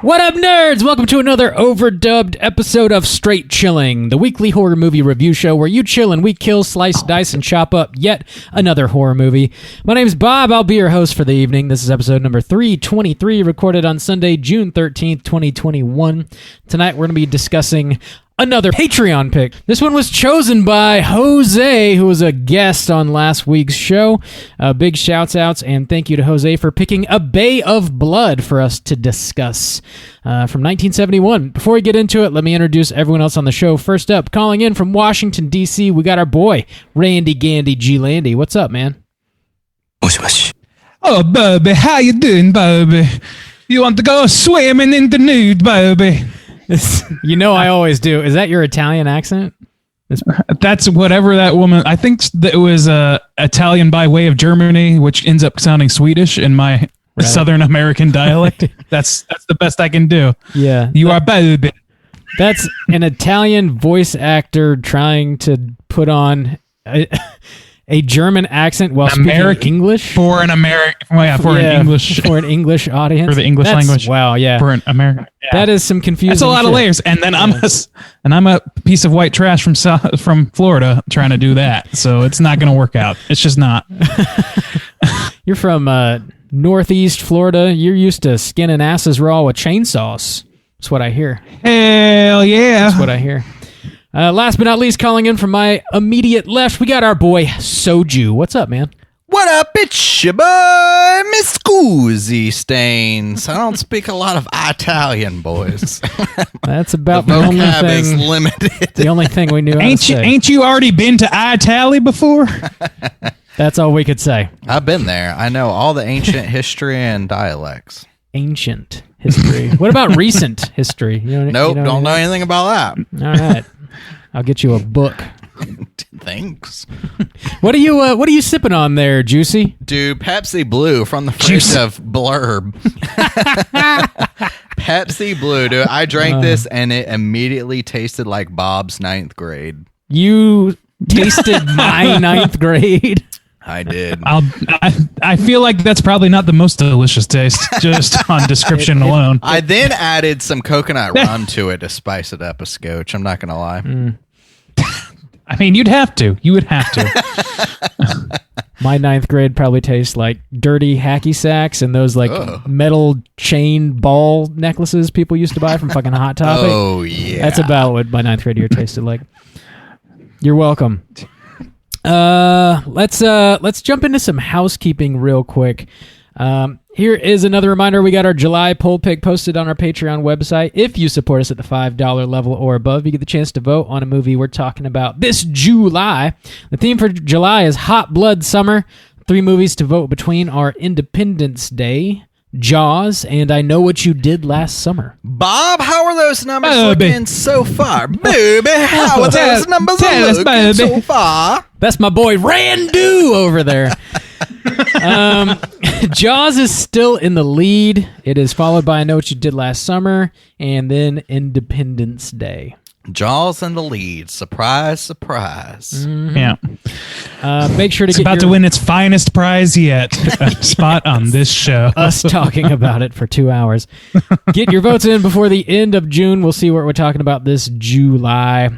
What up, nerds? Welcome to another overdubbed episode of Straight Chilling, the weekly horror movie review show where you chill and we kill, slice, dice, and chop up yet another horror movie. My name's Bob. I'll be your host for the evening. This is episode number 323, recorded on Sunday, June 13th, 2021. Tonight, we're going to be discussing another Patreon pick. This one was chosen by Jose, who was a guest on last week's show. Big shouts outs and thank you to Jose for picking A Bay of Blood for us to discuss from 1971. Before we get into it, let me introduce everyone else on the show. First up, calling in from Washington, D.C., we got our boy, Randy Gandy G. Landy. What's up, man? Oh, baby, how you doing, baby? You want to go swimming in the nude, baby? You know I always do. Is that your Italian accent? That's whatever that woman... I think that it was Italian by way of Germany, which ends up sounding Swedish in my Southern American dialect. That's the best I can do. Yeah. You are baby. That's an Italian voice actor trying to put on a German accent while speaking English for an American, for an English audience, for the English language. Wow, yeah, for an American. Yeah. That is some confusing. That's a lot of layers, and then I'm a piece of white trash from Florida trying to do that, so it's not going to work out. It's just not. You're from Northeast Florida. You're used to skinning asses raw with chainsaws. That's what I hear. Hell yeah, that's what I hear. Last but not least, calling in from my immediate left, we got our boy, Soju. What's up, man? What up, it's your boy, Miss Scusi Stains. I don't speak a lot of Italian, boys. That's about the only vocab thing. Is limited. The only thing we knew. Ain't you already been to Italy before? That's all we could say. I've been there. I know all the ancient history and dialects. Ancient history. What about recent history? Nope, don't know anything about that. All right. I'll get you a book. Thanks. What are you sipping on there, Juicy? Dude, Pepsi Blue from the fridge of Blurb. Pepsi Blue, dude. I drank this and it immediately tasted like Bob's 9th grade. You tasted my 9th grade? I did. I feel like that's probably not the most delicious taste, just on description alone. I then added some coconut rum to it to spice it up a scotch. I'm not going to lie. I mean, you'd have to. You would have to. My 9th grade probably tastes like dirty hacky sacks and those metal chain ball necklaces people used to buy from fucking Hot Topic. Oh, yeah. That's about what my 9th grade year tasted like. You're welcome. Let's jump into some housekeeping real quick. Here is another reminder. We got our July poll pick posted on our Patreon website. If you support us at the $5 level or above, you get the chance to vote on a movie we're talking about this July. The theme for July is Hot Blood Summer. 3 movies to vote between are Independence Day, Jaws, and I Know What You Did Last Summer. Bob, how are those numbers looking so far? Baby, how are those numbers looking so far? That's my boy Randu over there. Jaws is still in the lead. It is followed by I Know What You Did Last Summer, and then Independence Day. Jaws in the lead. Surprise, surprise. Mm-hmm. Yeah. Make sure to it's about to win its finest prize yet. A spot on this show. Us talking about it for 2 hours. Get your votes in before the end of June. We'll see what we're talking about this July.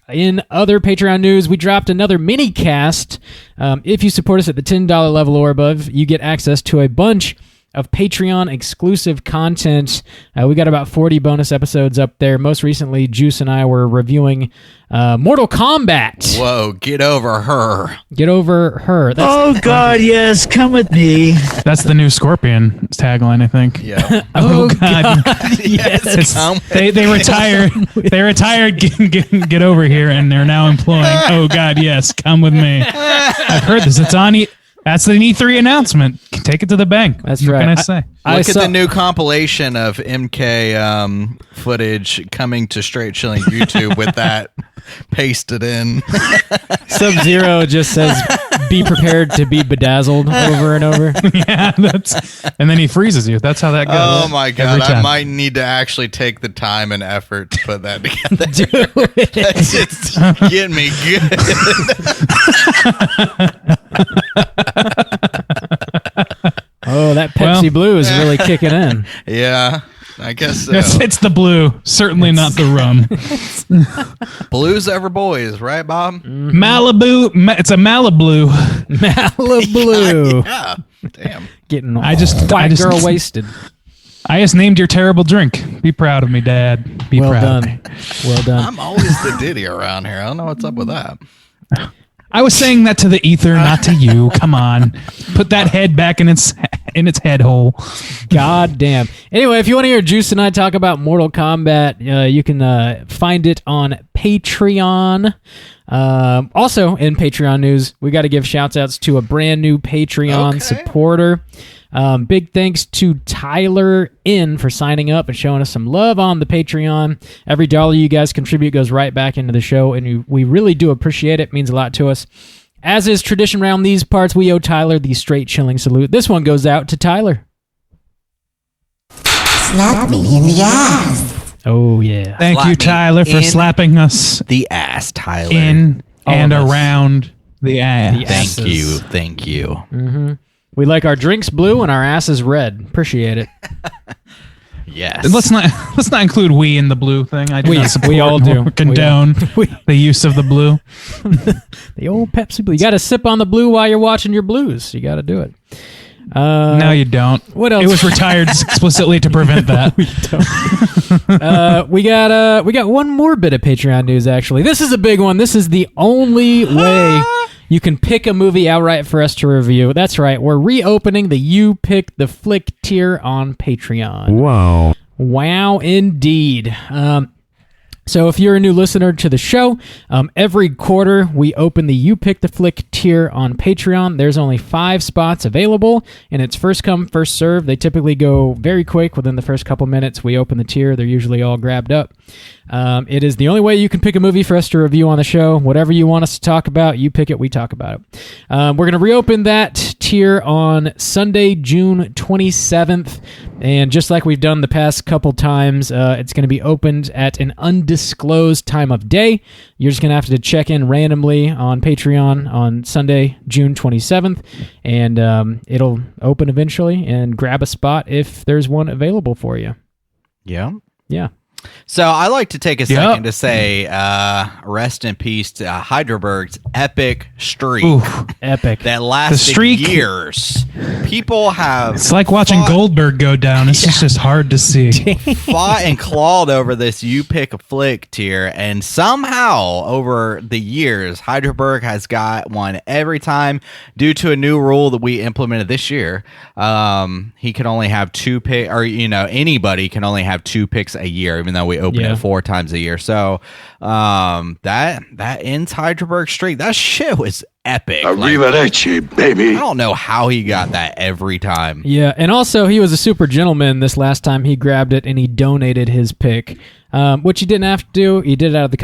In other Patreon news, we dropped another mini cast. If you support us at the $10 level or above, you get access to a bunch of Patreon exclusive content. We got about 40 bonus episodes up there. Most recently, Juice and I were reviewing Mortal Kombat. Whoa, get over her. Get over her. Oh, God, yes. Come with me. That's the new Scorpion tagline, I think. Yeah. Oh, God. Yes. They retired. They retired. Get over here, and they're now employing. Oh, God, yes. Come with me. I've heard this. It's on. That's the E3 announcement. Take it to the bank. That's what right. Can I say? Look at the new compilation of MK footage coming to Straight Chilling YouTube with that pasted in. Sub-Zero just says, "Be prepared to be bedazzled" over and over. Yeah, and then he freezes you. That's how that goes. Oh my God! I might need to actually take the time and effort to put that together. Do it. That's just getting me good. Oh, Boy, that Pepsi Blue is really kicking in. Yeah, I guess so. It's the blue, certainly not the rum. Blues over boys, right, Bob? Malibu, it's a Malibu. Malibu. Yeah. Damn. Getting I just girl wasted. I just named your terrible drink. Be proud of me, Dad. Be Well proud done. of me. Well done. I'm always the ditty around here. I don't know what's up with that. I was saying that to the ether, not to you. Come on, put that head back in its head hole. God damn. Anyway, if you want to hear Juice and I talk about Mortal Kombat, you can find it on Patreon. Also, in Patreon news, we got to give shout outs to a brand new Patreon supporter. Big thanks to Tyler In for signing up and showing us some love on the Patreon. Every dollar you guys contribute goes right back into the show, and we really do appreciate it. It means a lot to us. As is tradition around these parts, we owe Tyler the straight chilling salute. This one goes out to Tyler. Slap me in the ass. Oh, yeah. Thank Slap you, me Tyler, for in slapping us The ass, Tyler. in All and of us. around the ass. The Thank asses. you. Thank you. We like our drinks blue and our asses red. Appreciate it. Yes. And let's not include we in the blue thing. I do We- not support we all do. or condone We- the use of the blue. The old Pepsi Blue. You got to sip on the blue while you're watching your blues. You got to do it. No, you don't. What else? It was retired explicitly to prevent that. We got one more bit of Patreon news, actually. This is a big one. This is the only way you can pick a movie outright for us to review. That's right. We're reopening the You Pick the Flick tier on Patreon. Wow, indeed. So if you're a new listener to the show, every quarter we open the You Pick the Flick tier on Patreon. There's only 5 spots available, and it's first come, first serve. They typically go very quick. Within the first couple minutes, we open the tier. They're usually all grabbed up. It is the only way you can pick a movie for us to review on the show. Whatever you want us to talk about, you pick it, we talk about it. We're going to reopen that tier on Sunday, June 27th. And just like we've done the past couple times, it's going to be opened at an undisclosed time of day. You're just going to have to check in randomly on Patreon on Sunday, June 27th. And it'll open eventually, and grab a spot if there's one available for you. Yeah. Yeah. So I like to take a second to say rest in peace to Heidelberg's epic streak Oof. Epic. that lasted streak- years. People have It's like watching Goldberg go down. It's just hard to see. fought and clawed over this You Pick a Flick tier, and somehow over the years, Heidelberg has got one every time due to a new rule that we implemented this year. He can only have 2 pick, or anybody can only have 2 picks a year, even though we open it 4 times a year. So that ends Heidelberg streak. That shit was epic. Arrivederci, I baby. don't know how he got that every time. Yeah, and also he was a super gentleman this last time he grabbed it and he donated his pick, which he didn't have to do. He did it out of the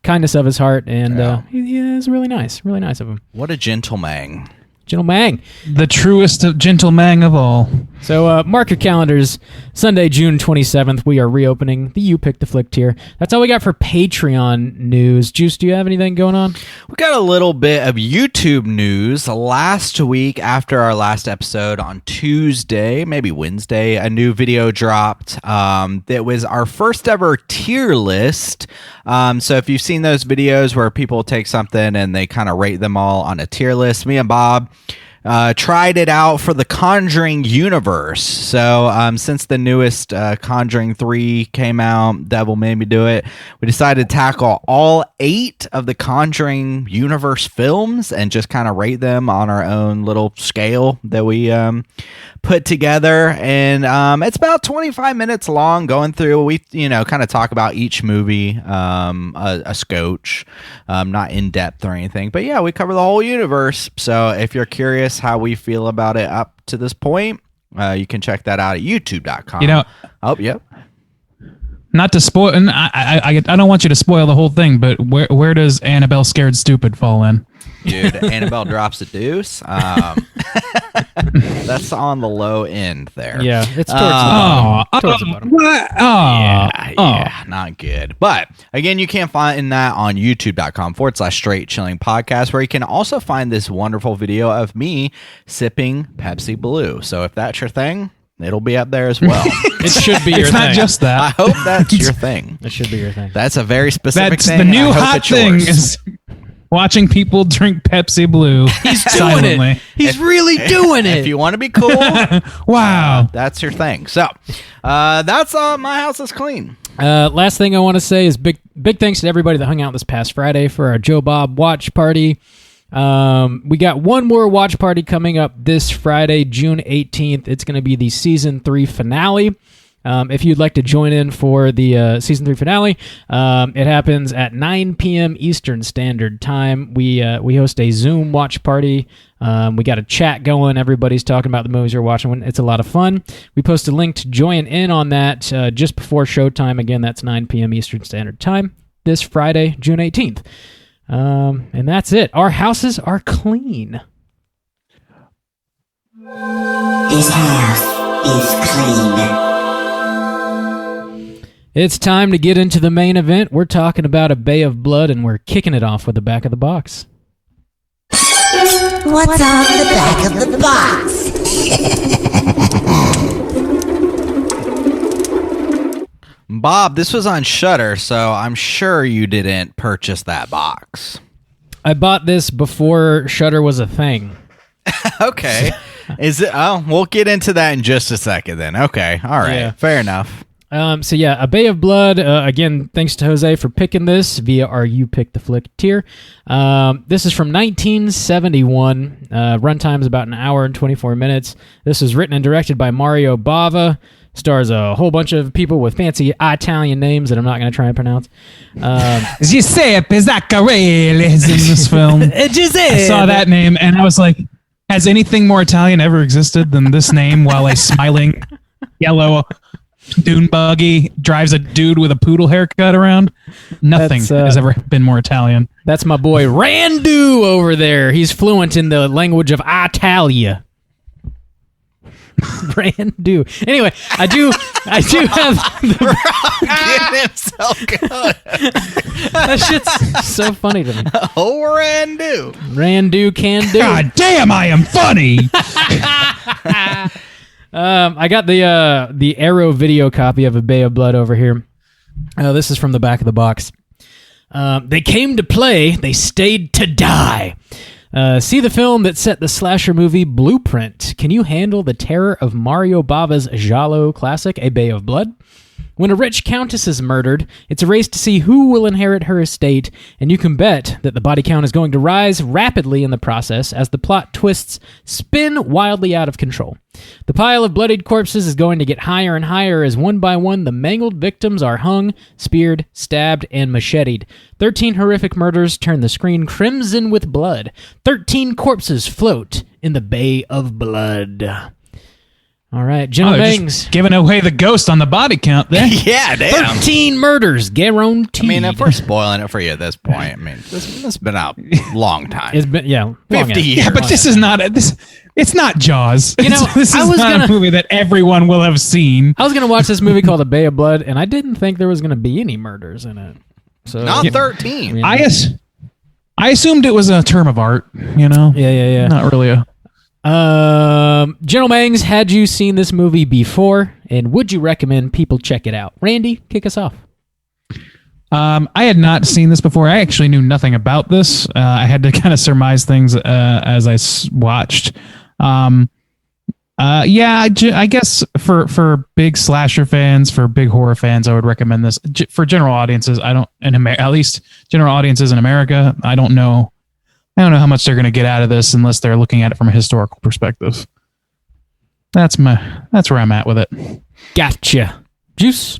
kindness of his heart, and he is really nice of him. What a gentleman. Gentleman. The truest of gentleman of all. So mark your calendars. Sunday, June 27th, we are reopening the You Pick the Flick tier. That's all we got for Patreon news. Juice, do you have anything going on? We got a little bit of YouTube news. Last week, after our last episode on Tuesday, maybe Wednesday, a new video dropped. That was our first ever tier list. So if you've seen those videos where people take something and they kind of rate them all on a tier list, me and Bob tried it out for the Conjuring universe. So since the newest Conjuring 3 came out, Devil Made Me Do It, we decided to tackle all 8 of the Conjuring universe films and just kind of rate them on our own little scale that we put together. And it's about 25 minutes long going through. We kind of talk about each movie a scotch, not in depth or anything, but yeah, we cover the whole universe. So if you're curious how we feel about it up to this point, you can check that out at youtube.com. Oh, yep. Not to spoil, and I don't want you to spoil the whole thing, but where does Annabelle Scared Stupid fall in? dude. Annabelle drops a deuce. That's on the low end there. Yeah, it's towards the bottom. What? Yeah, not good. But again, you can find that on youtube.com/straight chilling podcast, where you can also find this wonderful video of me sipping Pepsi Blue. So if that's your thing, it'll be up there as well. It should be your It's thing. not just I that. hope that's your thing. It should be your thing. That's a very specific That's thing. the and new I hope hot it's thing yours. is watching people drink Pepsi Blue silently. He's really doing it. If you want to be cool, Wow. that's your thing. So that's My House is Clean. Last thing I want to say is big thanks to everybody that hung out this past Friday for our Joe Bob watch party. We got one more watch party coming up this Friday, June 18th. It's going to be the season 3 finale. If you'd like to join in for the season 3 finale, it happens at 9 p.m. Eastern Standard Time. We host a Zoom watch party. We got a chat going. Everybody's talking about the movies you're watching. It's a lot of fun. We post a link to join in on that just before showtime. Again, that's 9 p.m. Eastern Standard Time this Friday, June 18th. And that's it. Our houses are clean. This house is clean. It's time to get into the main event. We're talking about A Bay of Blood, and we're kicking it off with the back of the box. What's on the back of the box? Bob, this was on Shudder, so I'm sure you didn't purchase that box. I bought this before Shudder was a thing. Okay. Is it? Oh, we'll get into that in just a second then. Okay. All right. Yeah. Fair enough. So yeah, A Bay of Blood, again, thanks to Jose for picking this via our You Pick the Flick tier. This is from 1971. Runtime is about an hour and 24 minutes. This is written and directed by Mario Bava. Stars a whole bunch of people with fancy Italian names that I'm not going to try and pronounce. Giuseppe Zaccarelli is in this film. I saw that name and I was like, has anything more Italian ever existed than this name while a smiling yellow dune buggy drives a dude with a poodle haircut around? Nothing has ever been more Italian. That's my boy Randu over there. He's fluent in the language of Italia. Randu. Anyway, I do have Getting himself going. that shit's so funny to me. Oh, Randu. Randu can do. God damn, I am funny. I got the Arrow video copy of A Bay of Blood over here. This is from the back of the box. They came to play, they stayed to die. See the film that set the slasher movie blueprint. Can you handle the terror of Mario Bava's giallo classic, A Bay of Blood? When a rich countess is murdered, it's a race to see who will inherit her estate, and you can bet that the body count is going to rise rapidly in the process as the plot twists spin wildly out of control. The pile of bloodied corpses is going to get higher and higher as one by one the mangled victims are hung, speared, stabbed, and macheted. 13 horrific murders turn the screen crimson with blood. 13 corpses float in the Bay of Blood. All right, General Bangs. Just giving away the ghost on the body count there. Yeah, damn. 13 murders guaranteed. I mean, if we're spoiling it for you at this point, I mean, this has been out a long time. It's been, long 50 years. Yeah, but this is not it's not Jaws. You know, this I is was not a movie that everyone will have seen. I was going to watch this movie called A Bay of Blood, and I didn't think there was going to be any murders in it. So Not 13. I assumed it was a term of art, you know? Yeah. Not really a... General Mangs, had you seen this movie before, and would you recommend people check it out? Randy, kick us off. I had not seen this before. I actually knew nothing about this. I had to kind of surmise things as I watched. I guess for big slasher fans, for big horror fans, I would recommend this. For general audiences, at least general audiences in America, I don't know how much they're going to get out of this unless they're looking at it from a historical perspective. That's where I'm at with it. Gotcha. Juice?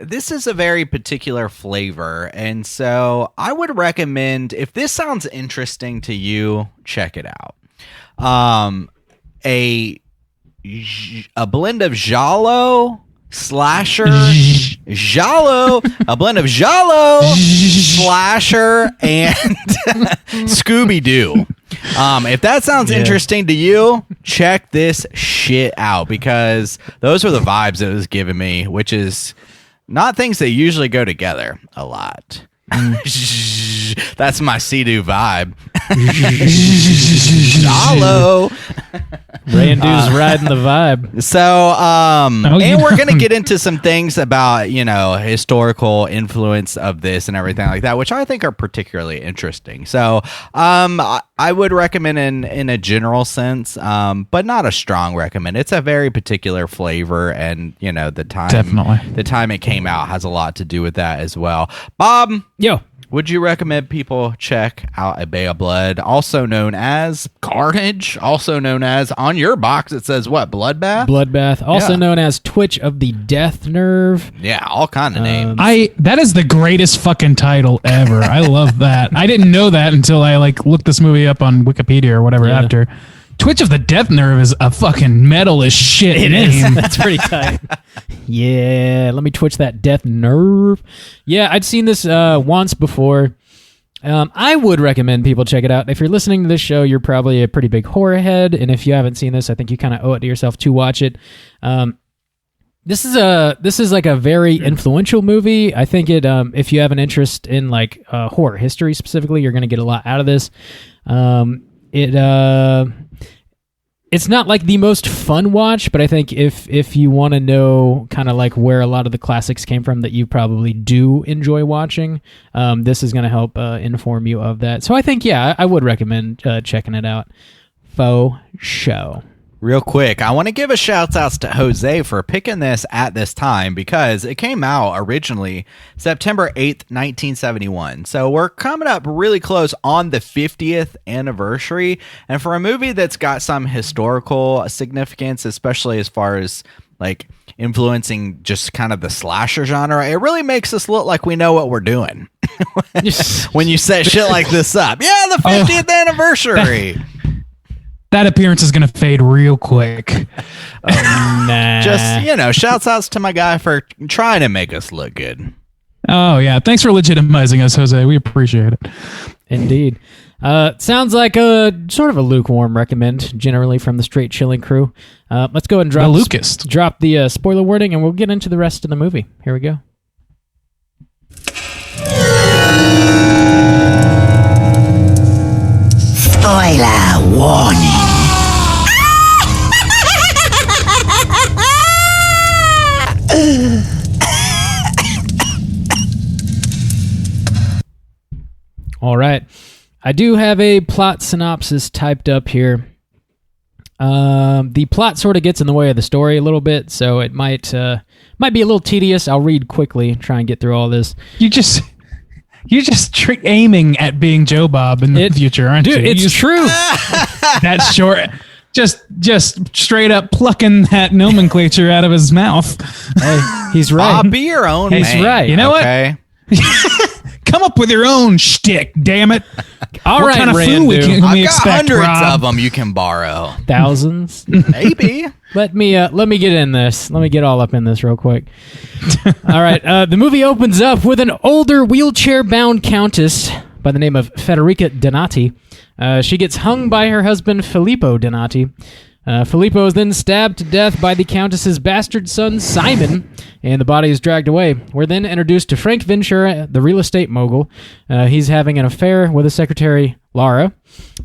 This is a very particular flavor, and so I would recommend, if this sounds interesting to you, check it out. A blend of giallo slasher, giallo, a blend of giallo, slasher, and Scooby-Doo. If that sounds interesting to you, check this shit out, because those were the vibes it was giving me, which is not things that usually go together a lot. That's my Sea-Doo vibe. Giallo. Randu's riding the vibe. So, and we're going to get into some things about, historical influence of this and everything like that, which I think are particularly interesting. So, I would recommend in a general sense, but not a strong recommend. It's a very particular flavor, and, the time it came out has a lot to do with that as well. Bob. Yo. Would you recommend people check out A Bay of Blood, also known as Carnage, also known as, on your box, it says what, Bloodbath? Bloodbath, also known as Twitch of the Death Nerve. Yeah, all kind of names. That is the greatest fucking title ever. I love that. I didn't know that until I looked this movie up on Wikipedia or whatever after. Twitch of the Death Nerve is a fucking metal as shit name. That's pretty tight. Yeah, let me twitch that death nerve. Yeah, I'd seen this once before. I would recommend people check it out. If you're listening to this show, you're probably a pretty big horror head, and if you haven't seen this, I think you kind of owe it to yourself to watch it. This is like a very influential movie. I think it if you have an interest in horror history specifically, you're going to get a lot out of this. It's not the most fun watch, but I think if you want to know kind of where a lot of the classics came from that you probably do enjoy watching, this is going to help inform you of that. So I think, I would recommend checking it out. Faux show. Real quick, I want to give a shout out to Jose for picking this at this time, because it came out originally September 8th, 1971. So we're coming up really close on the 50th anniversary. And for a movie that's got some historical significance, especially as far as influencing just kind of the slasher genre, it really makes us look like we know what we're doing when you set shit like this up. Yeah, the 50th anniversary. That appearance is going to fade real quick. Nah. Just, shouts outs to my guy for trying to make us look good. Oh, yeah. Thanks for legitimizing us, Jose. We appreciate it. Indeed. Sounds like a sort of a lukewarm recommend, generally from the Straight Chilling crew. Let's go and drop the spoiler warning, and we'll get into the rest of the movie. Here we go. Spoiler warning. All right. I do have a plot synopsis typed up here. The plot sort of gets in the way of the story a little bit, so it might be a little tedious. I'll read quickly, try and get through all this. You're just aiming at being Joe Bob in the future, aren't you? It's true. That's short. Just straight up plucking that nomenclature out of his mouth. Hey, he's right. Be your own man. He's right. You know what? Come up with your own shtick, damn it. All right, what kind of Randu. food can we I've expect, got hundreds Rob? of them you can borrow. Thousands. Maybe. Let me get in this. Let me get all up in this real quick. All right. The movie opens up with an older wheelchair-bound countess by the name of Federica Donati. She gets hung by her husband, Filippo Donati. Filippo is then stabbed to death by the Countess's bastard son, Simon, and the body is dragged away. We're then introduced to Frank Ventura, the real estate mogul. He's having an affair with his secretary, Laura.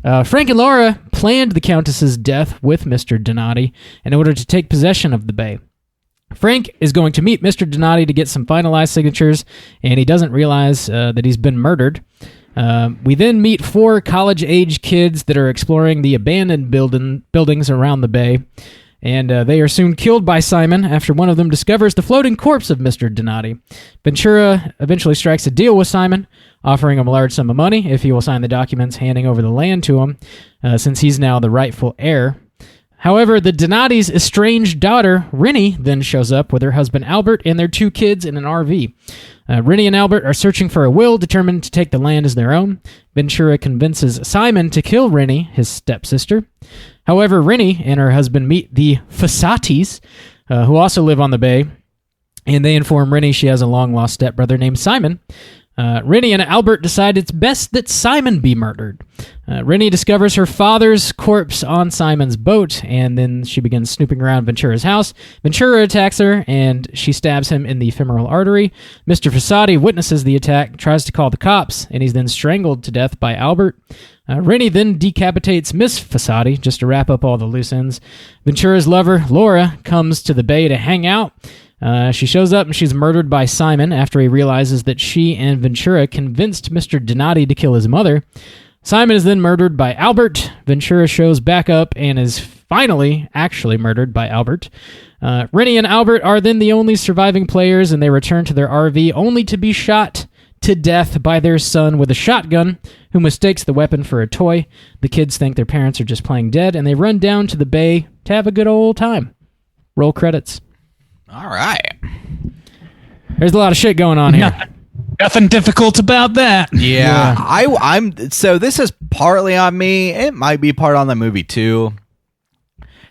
Frank and Laura planned the Countess's death with Mr. Donati in order to take possession of the bay. Frank is going to meet Mr. Donati to get some finalized signatures, and he doesn't realize that he's been murdered. We then meet 4 college-age kids that are exploring the abandoned buildings around the bay, and they are soon killed by Simon after one of them discovers the floating corpse of Mr. Donati. Ventura eventually strikes a deal with Simon, offering him a large sum of money if he will sign the documents handing over the land to him, since he's now the rightful heir. However, the Donati's estranged daughter, Rennie, then shows up with her husband Albert and their 2 kids in an RV. Rennie and Albert are searching for a will, determined to take the land as their own. Ventura convinces Simon to kill Rennie, his stepsister. However, Rennie and her husband meet the Fassatis, who also live on the bay. and they inform Rennie she has a long-lost stepbrother named Simon. Rennie and Albert decide it's best that Simon be murdered. Rennie discovers her father's corpse on Simon's boat, and then she begins snooping around Ventura's house. Ventura attacks her, and she stabs him in the femoral artery. Mr. Fossati witnesses the attack, tries to call the cops, and he's then strangled to death by Albert. Rennie then decapitates Miss Fossati, just to wrap up all the loose ends. Ventura's lover, Laura, comes to the bay to hang out. She shows up and she's murdered by Simon after he realizes that she and Ventura convinced Mr. Donati to kill his mother. Simon is then murdered by Albert. Ventura shows back up and is finally actually murdered by Albert. Rennie and Albert are then the only surviving players, and they return to their RV only to be shot to death by their son with a shotgun, who mistakes the weapon for a toy. The kids think their parents are just playing dead, and they run down to the bay to have a good old time. Roll credits. All right. There's a lot of shit going on here. Nothing difficult about that. Yeah. I'm so this is partly on me. It might be part on the movie too.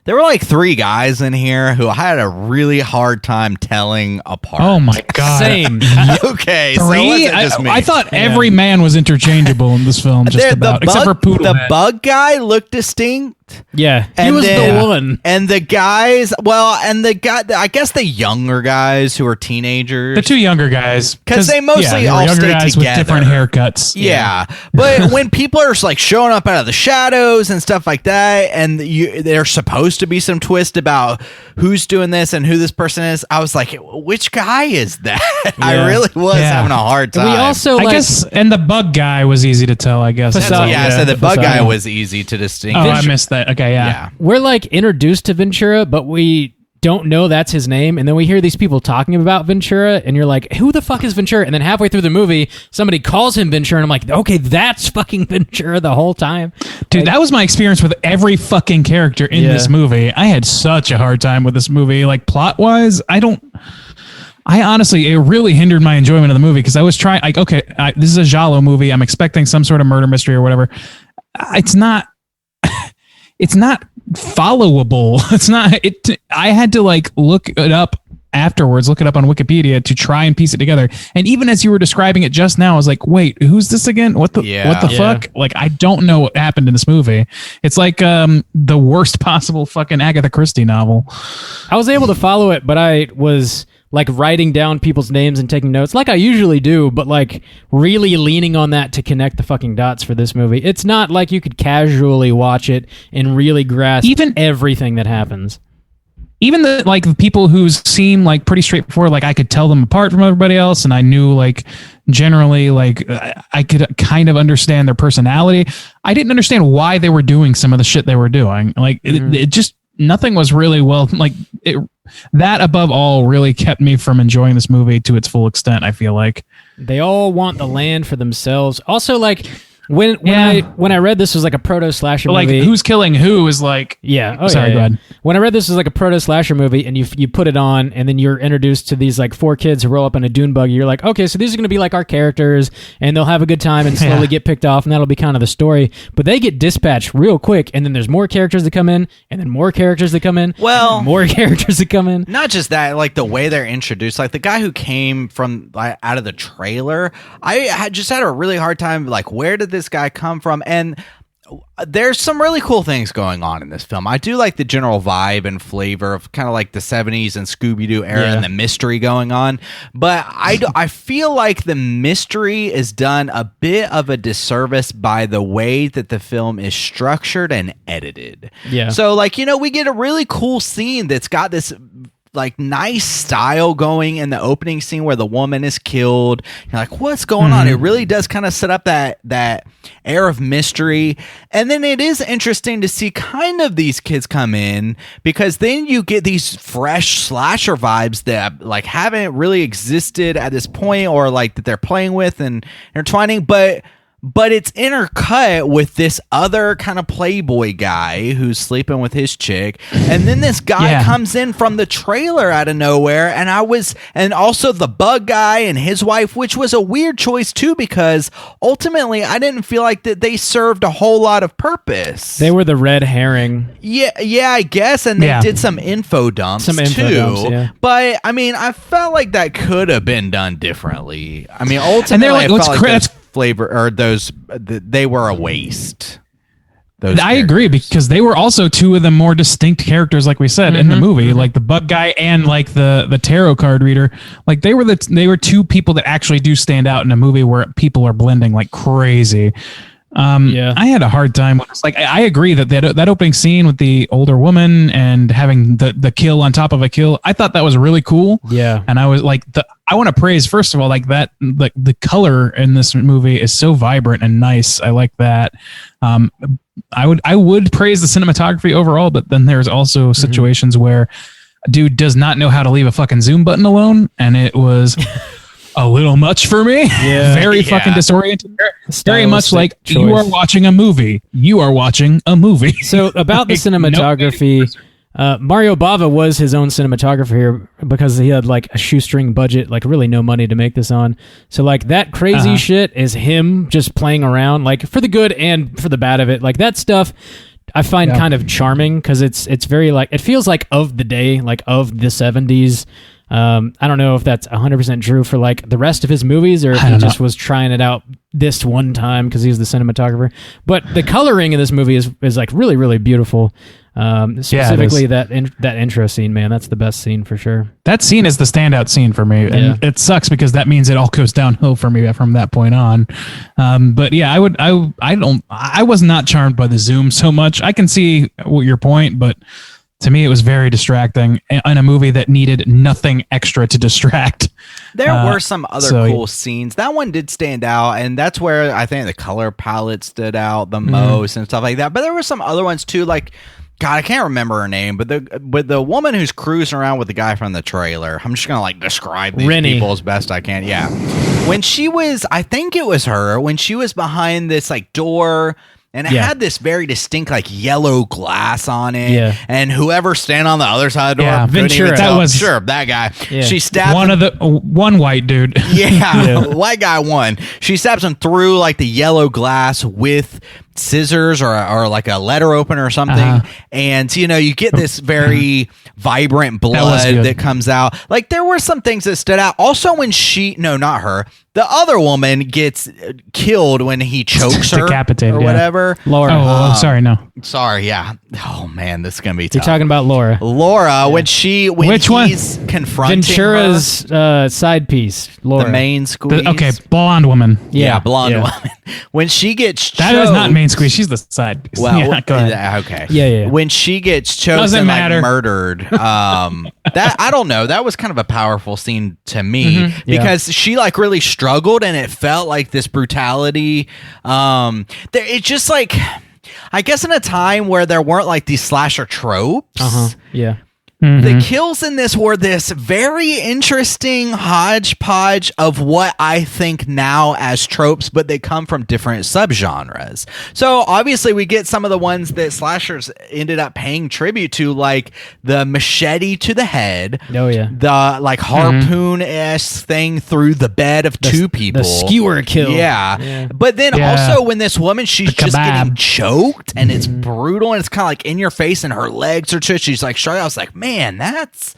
There were like 3 guys in here who I had a really hard time telling apart. Oh my god. Same. Okay, 3? so it wasn't just me. I thought every man was interchangeable in this film, just about, except for Poodle. The bug guy looked distinct. Yeah, he And was then- the one. And the guys, I guess the younger guys who are teenagers. The 2 younger guys, 'Cause they mostly were all younger stay guys together. with different haircuts. Yeah. But when people are like showing up out of the shadows and stuff like that, and there's supposed to be some twist about who's doing this and who this person is, I was like, which guy is that? I really was having a hard time. We also, I guess, and the bug guy was easy to tell, I guess. so the bug guy Facade. was easy to distinguish. Oh, I missed that. Okay, yeah. we're like introduced to Ventura, but we don't know that's his name, and then we hear these people talking about Ventura, and you're like, who the fuck is Ventura? And then halfway through the movie, somebody calls him Ventura, and I'm like, okay, that's fucking Ventura the whole time. Dude, that was my experience with every fucking character in this movie. I had such a hard time with this movie. Like, plot-wise, I honestly, it really hindered my enjoyment of the movie, because I was trying, like, okay, this is a giallo movie. I'm expecting some sort of murder mystery or whatever. It's not followable. I had to like look it up afterwards, look it up on Wikipedia to try and piece it together. And even as you were describing it just now, I was like, wait, who's this again? What the fuck? Like, I don't know what happened in this movie. It's like the worst possible fucking Agatha Christie novel. I was able to follow it, but I was like writing down people's names and taking notes like I usually do, but like really leaning on that to connect the fucking dots for this movie. It's not like you could casually watch it and really grasp everything that happens. Even the like people who seem like pretty straightforward, like I could tell them apart from everybody else, and I knew like generally like I could kind of understand their personality. I didn't understand why they were doing some of the shit they were doing. Like it just, nothing was really well, like that above all really kept me from enjoying this movie to its full extent. I feel like they all want the land for themselves. Also, like when I read this was like a proto slasher movie, like who's killing who is like go ahead. When I read this was like a proto slasher movie, and you put it on, and then you're introduced to these like 4 kids who roll up in a dune buggy. You're like, okay, so these are going to be like our characters, and they'll have a good time and slowly get picked off, and that'll be kind of the story. But they get dispatched real quick, and then there's more characters that come in, and then more characters that come in, more characters that come in. Not just that, like the way they're introduced, like the guy who came from like, out of the trailer, I just had a really hard time, like, where did this guy come from? And there's some really cool things going on in this film. I do like the general vibe and flavor of kind of like the 70s and Scooby-Doo era and the mystery going on. But I feel like the mystery is done a bit of a disservice by the way that the film is structured and edited. Yeah. So like, we get a really cool scene that's got this like nice style going in the opening scene where the woman is killed. You're like, what's going on? It really does kind of set up that air of mystery. And then it is interesting to see kind of these kids come in, because then you get these fresh slasher vibes that like haven't really existed at this point, or like that they're playing with and intertwining. But but it's intercut with this other kind of playboy guy who's sleeping with his chick, and then this guy comes in from the trailer out of nowhere, and also the bug guy and his wife, which was a weird choice too, because ultimately I didn't feel like that they served a whole lot of purpose. They were the red herring. Yeah, I guess, and they did some info dumps too. But I mean, I felt like that could have been done differently. I mean, ultimately, and they're like, I felt like flavor or they were a waste. I agree, because they were also two of the more distinct characters, like we said, in the movie, like the bug guy and like the tarot card reader. Like they were two people that actually do stand out in a movie where people are blending like crazy. I had a hard time with this. Like I agree that opening scene with the older woman and having the kill on top of a kill, I thought that was really cool. Yeah. And I was like, I want to praise, first of all, like that, like the color in this movie is so vibrant and nice. I like that. I would praise the cinematography overall, but then there's also situations where a dude does not know how to leave a fucking zoom button alone, and it was a little much for me. Yeah. Very fucking disorienting. Very much like you are watching a movie. You are watching a movie. So about the cinematography, Mario Bava was his own cinematographer here because he had like a shoestring budget, like really no money to make this on. So like that crazy shit is him just playing around, like for the good and for the bad of it. Like that stuff I find kind of charming because it's very like, it feels like of the day, like of the 70s. I don't know if that's 100% true for like the rest of his movies, or if he just was trying it out this one time because he's the cinematographer. But the coloring in this movie is like really, really beautiful. Specifically that intro scene, man, that's the best scene for sure. That scene is the standout scene for me, and it sucks because that means it all goes downhill for me from that point on. But yeah, I was not charmed by the zoom so much. I can see your point, but to me, it was very distracting in a movie that needed nothing extra to distract. There were some other cool scenes. That one did stand out, and that's where I think the color palette stood out the most and stuff like that. But there were some other ones too, like, God, I can't remember her name, but the woman who's cruising around with the guy from the trailer. I'm just gonna like describe these people as best I can. Yeah, when she was, I think it was her, when she was behind this like door. And it had this very distinct, like, yellow glass on it. Yeah. And whoever stand on the other side of the door, Ventura. That guy. Yeah. She stabbed one white dude. White guy won. She stabs him through like the yellow glass with scissors or like a letter opener or something, and you get this very vibrant blood that comes out. Like there were some things that stood out. Also, when not her, the other woman gets killed when he chokes her, decapitated or whatever. Laura. Sorry. Yeah. Oh man, this is gonna be tough. You're talking about Laura. When he's confronting Ventura's side piece. Laura, the main squeeze. Blonde woman. Yeah, blonde woman. When she gets choked, that is not main squeeze. She's the side piece. Well, go ahead. Okay. Yeah. When she gets choked and like murdered, that I don't know. That was kind of a powerful scene to me because she like really struggled, and it felt like this brutality. It's just like, I guess in a time where there weren't like these slasher tropes. Yeah. The kills in this were this very interesting hodgepodge of what I think now as tropes, but they come from different subgenres. So obviously we get some of the ones that slashers ended up paying tribute to, like the machete to the head. Oh yeah. The like harpoon-esque thing through the bed of two people. The skewer kill. Yeah. But then also when this woman, she's just getting choked and it's brutal and it's kind of like in your face and her legs are twisted. She's like, I was like, man, that's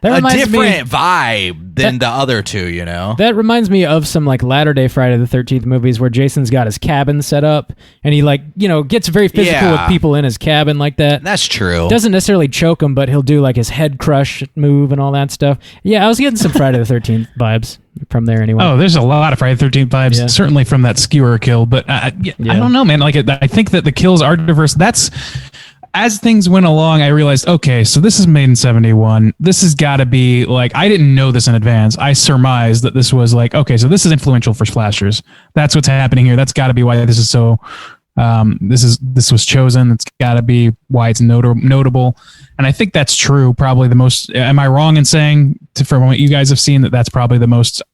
a different vibe than the other two, That reminds me of some like latter-day Friday the 13th movies where Jason's got his cabin set up and he like, gets very physical with people in his cabin like that. That's true. Doesn't necessarily choke them, but he'll do like his head crush move and all that stuff. Yeah, I was getting some Friday the 13th vibes from there anyway. Oh, there's a lot of Friday the 13th vibes, certainly from that skewer kill, but I don't know, man. Like I think that the kills are diverse. As things went along, I realized, okay, so this is made in 71. This has got to be like, I didn't know this in advance. I surmised that this was like, okay, so this is influential for slashers. That's what's happening here. That's got to be why this is so, this was chosen. It's got to be why it's notable. And I think that's true. Probably the most, am I wrong in saying, from what you guys have seen, that's probably the most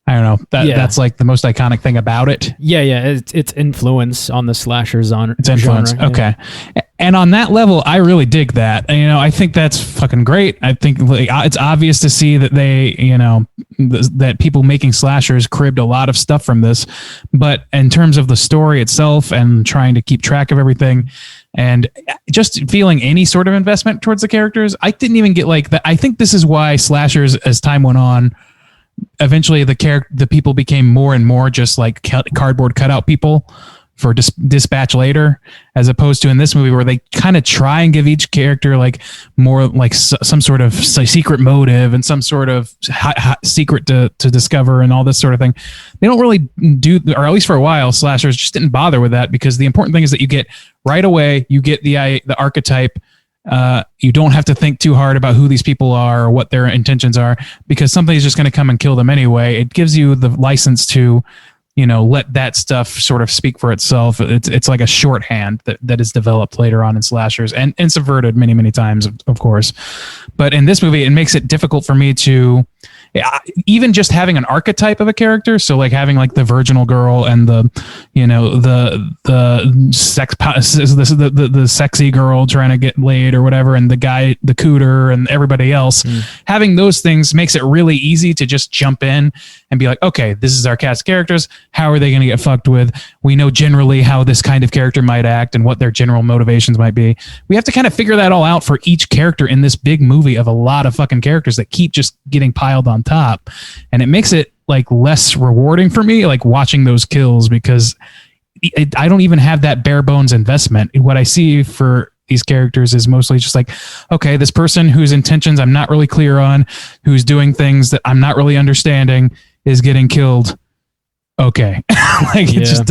I don't know. That's like the most iconic thing about it. Yeah. It's influence on the slasher genre. It's influence. Okay. Yeah. And on that level, I really dig that. And, I think that's fucking great. I think it's obvious to see that they, that people making slashers cribbed a lot of stuff from this. But in terms of the story itself and trying to keep track of everything and just feeling any sort of investment towards the characters, I didn't even get like that. I think this is why slashers, as time went on, eventually the people became more and more just like cardboard cutout people for dispatch later, as opposed to in this movie where they kind of try and give each character like more like some sort of secret motive and some sort of secret to discover and all this sort of thing. They don't really do, or at least for a while, slashers just didn't bother with that, because the important thing is that you get right away, you get the archetype. You don't have to think too hard about who these people are or what their intentions are, because somebody's just going to come and kill them anyway. It gives you the license to, let that stuff sort of speak for itself. It's like a shorthand that is developed later on in slashers and subverted many, many times, of course. But in this movie, it makes it difficult for me to, even just having an archetype of a character. So like having like the virginal girl and the sexy girl trying to get laid or whatever, and the guy, the cooter, and everybody else. Having those things makes it really easy to just jump in and be like, okay, this is our cast of characters. How are they going to get fucked with? We know generally how this kind of character might act and what their general motivations might be. We have to kind of figure that all out for each character in this big movie of a lot of fucking characters that keep just getting piled on top. And it makes it like less rewarding for me, like watching those kills, because I don't even have that bare bones investment. What I see for these characters is mostly just like, okay, this person whose intentions I'm not really clear on, who's doing things that I'm not really understanding, is getting killed. Okay. It just it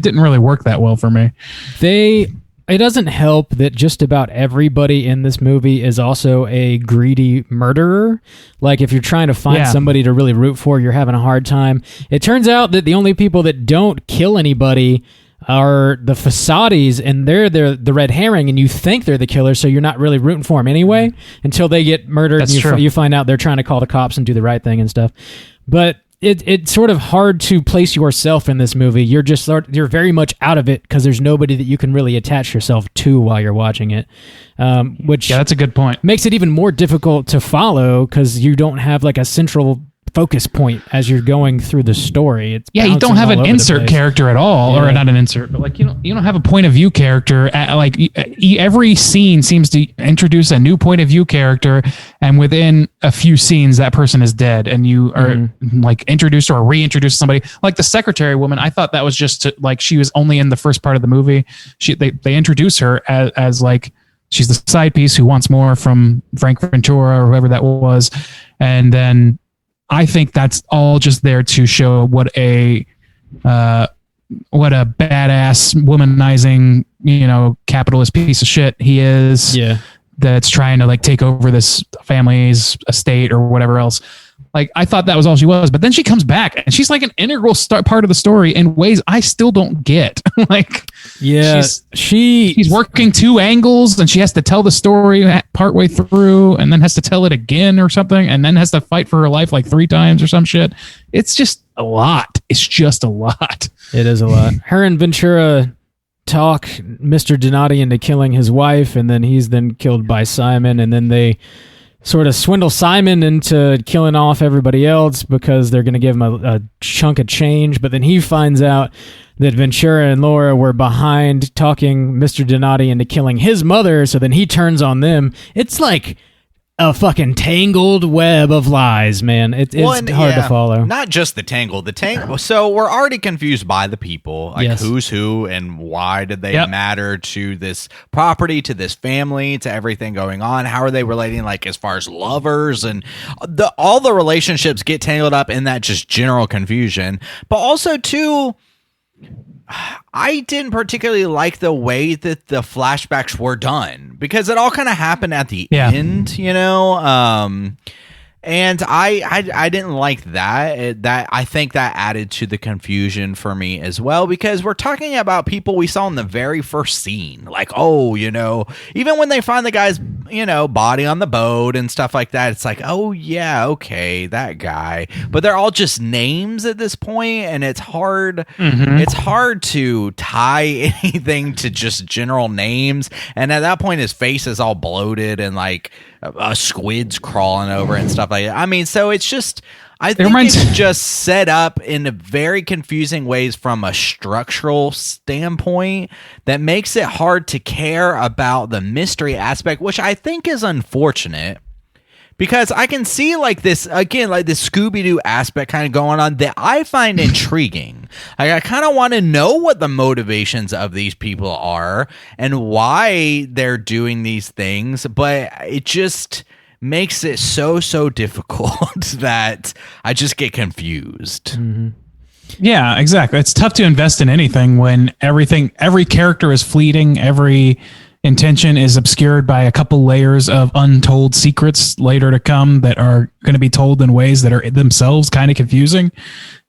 didn't really work that well for me. It doesn't help that just about everybody in this movie is also a greedy murderer. Like, if you're trying to find somebody to really root for, you're having a hard time. It turns out that the only people that don't kill anybody are the facades, and they're the red herring, and you think they're the killer, so you're not really rooting for them anyway until they get murdered. That's and true. You find out they're trying to call the cops and do the right thing and stuff. But it's sort of hard to place yourself in this movie. You're very much out of it because there's nobody that you can really attach yourself to while you're watching it. Which that's a good point. Makes it even more difficult to follow because you don't have like a central focus point as you're going through the story. You don't have an insert character at all, or not an insert, but like you don't have a point of view character. Every scene seems to introduce a new point of view character, and within a few scenes, that person is dead, and you are like introduced or reintroduced somebody. Like the secretary woman, I thought that was just like she was only in the first part of the movie. They introduce her as like she's the side piece who wants more from Frank Ventura or whoever that was, and then I think that's all just there to show what a badass, womanizing, capitalist piece of shit he is. Yeah, that's trying to like take over this family's estate or whatever else. Like, I thought that was all she was, but then she comes back and she's like an integral part of the story in ways I still don't get. She's working two angles, and she has to tell the story partway through, and then has to tell it again or something, and then has to fight for her life like 3 times or some shit. It's just a lot. It's just a lot. It is a lot. Her and Ventura talk Mr. Donati into killing his wife, and then he's then killed by Simon, and then they sort of swindle Simon into killing off everybody else because they're going to give him a chunk of change. But then he finds out that Ventura and Laura were behind talking Mr. Donati into killing his mother. So then he turns on them. It's like a fucking tangled web of lies, man. It's hard to follow. Not just the tangle. So we're already confused by the people, like who's who and why did they matter to this property, to this family, to everything going on. How are they relating, like as far as lovers, and all the relationships get tangled up in that just general confusion. But also too, I didn't particularly like the way that the flashbacks were done, because it all kind of happened at the end, and I didn't like that. That I think that added to the confusion for me as well, because we're talking about people we saw in the very first scene. Like, even when they find the guy's body on the boat and stuff like that. It's like, oh yeah, okay, that guy. But they're all just names at this point, and it's hard. It's hard to tie anything to just general names. And at that point, his face is all bloated and like a squid's crawling over and stuff like that. I mean, so it's just. I think it's just set up in very confusing ways from a structural standpoint that makes it hard to care about the mystery aspect, which I think is unfortunate. Because I can see like this, again, like this Scooby-Doo aspect kind of going on that I find intriguing. Like, I kind of want to know what the motivations of these people are and why they're doing these things, but it just makes it so difficult that I just get confused. Yeah, exactly. It's tough to invest in anything when every character is fleeting, every intention is obscured by a couple layers of untold secrets later to come that are going to be told in ways that are themselves kind of confusing.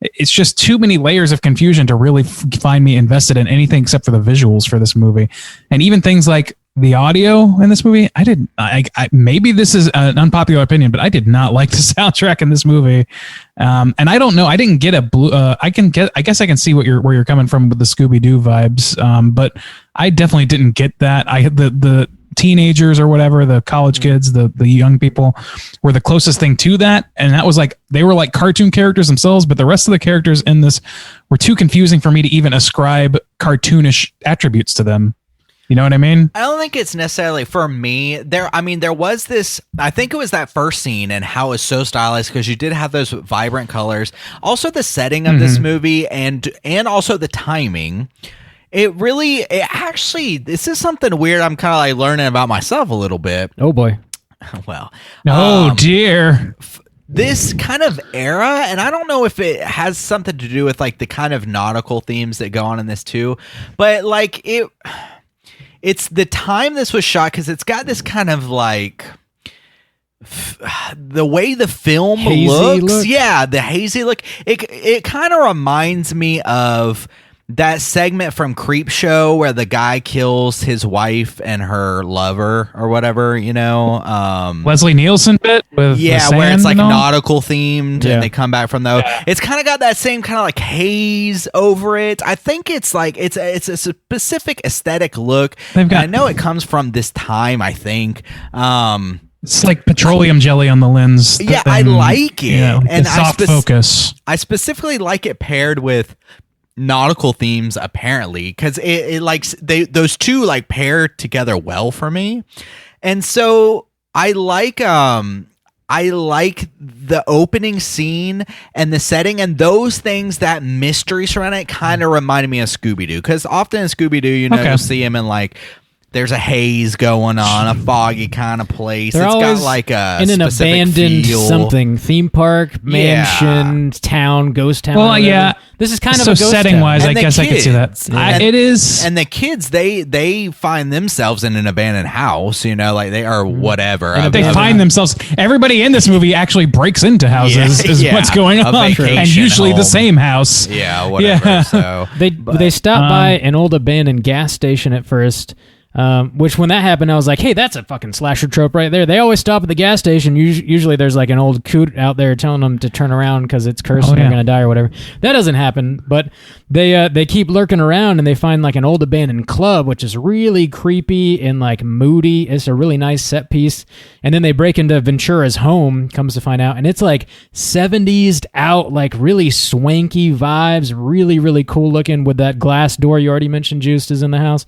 It's just too many layers of confusion to really find me invested in anything except for the visuals for this movie. And even things like the audio in this movie, I maybe this is an unpopular opinion, but I did not like the soundtrack in this movie. And I don't know, I didn't get a blue. I guess I can see where you're coming from with the Scooby-Doo vibes. But I definitely didn't get that. The teenagers or whatever, the college kids, the young people were the closest thing to that. And that was like, they were like cartoon characters themselves, but the rest of the characters in this were too confusing for me to even ascribe cartoonish attributes to them. You know what I mean? I don't think it's necessarily for me. There was this, I think it was that first scene and how it was so stylized because you did have those vibrant colors. Also the setting of this movie and also the timing. This is something weird I'm kind of like learning about myself a little bit. Oh boy. Well. Oh dear. This kind of era, and I don't know if it has something to do with like the kind of nautical themes that go on in this too, but like it's the time this was shot because it's got this kind of like the way the film looks. Yeah, the hazy look. It kind of reminds me of that segment from Creepshow where the guy kills his wife and her lover or whatever, Leslie Nielsen bit with where it's like nautical themed and they come back from those. Yeah. It's kind of got that same kind of like haze over it. I think it's like it's a specific aesthetic look. I know it comes from this time, I think. It's like petroleum jelly on the lens. Yeah, I like it. And soft focus. I specifically like it paired with nautical themes, apparently, because it likes those two like pair together well for me. And so I like the opening scene and the setting and those things, that mystery surrounding it kind of reminded me of Scooby-Doo, because often in Scooby-Doo, you'll see him in like there's a haze going on, a foggy kind of place. They're got like a in an abandoned something, theme park, mansion, town, ghost town. Well, yeah. This is kind of so a ghost setting wise. I guess I could see that. It is, and the kids they find themselves in an abandoned house. Like they are whatever. They find themselves. Everybody in this movie actually breaks into houses. Is what's going on, and usually the same house. Yeah, whatever. Yeah. So they stop by an old abandoned gas station at first. Which when that happened, I was like, hey, that's a fucking slasher trope right there. They always stop at the gas station. Usually there's like an old coot out there telling them to turn around because it's cursed and they're going to die or whatever. That doesn't happen, but they keep lurking around and they find like an old abandoned club, which is really creepy and like moody. It's a really nice set piece. And then they break into Ventura's home, comes to find out, and it's like 70s out, like really swanky vibes, really, really cool looking with that glass door you already mentioned, Juiced, is in the house.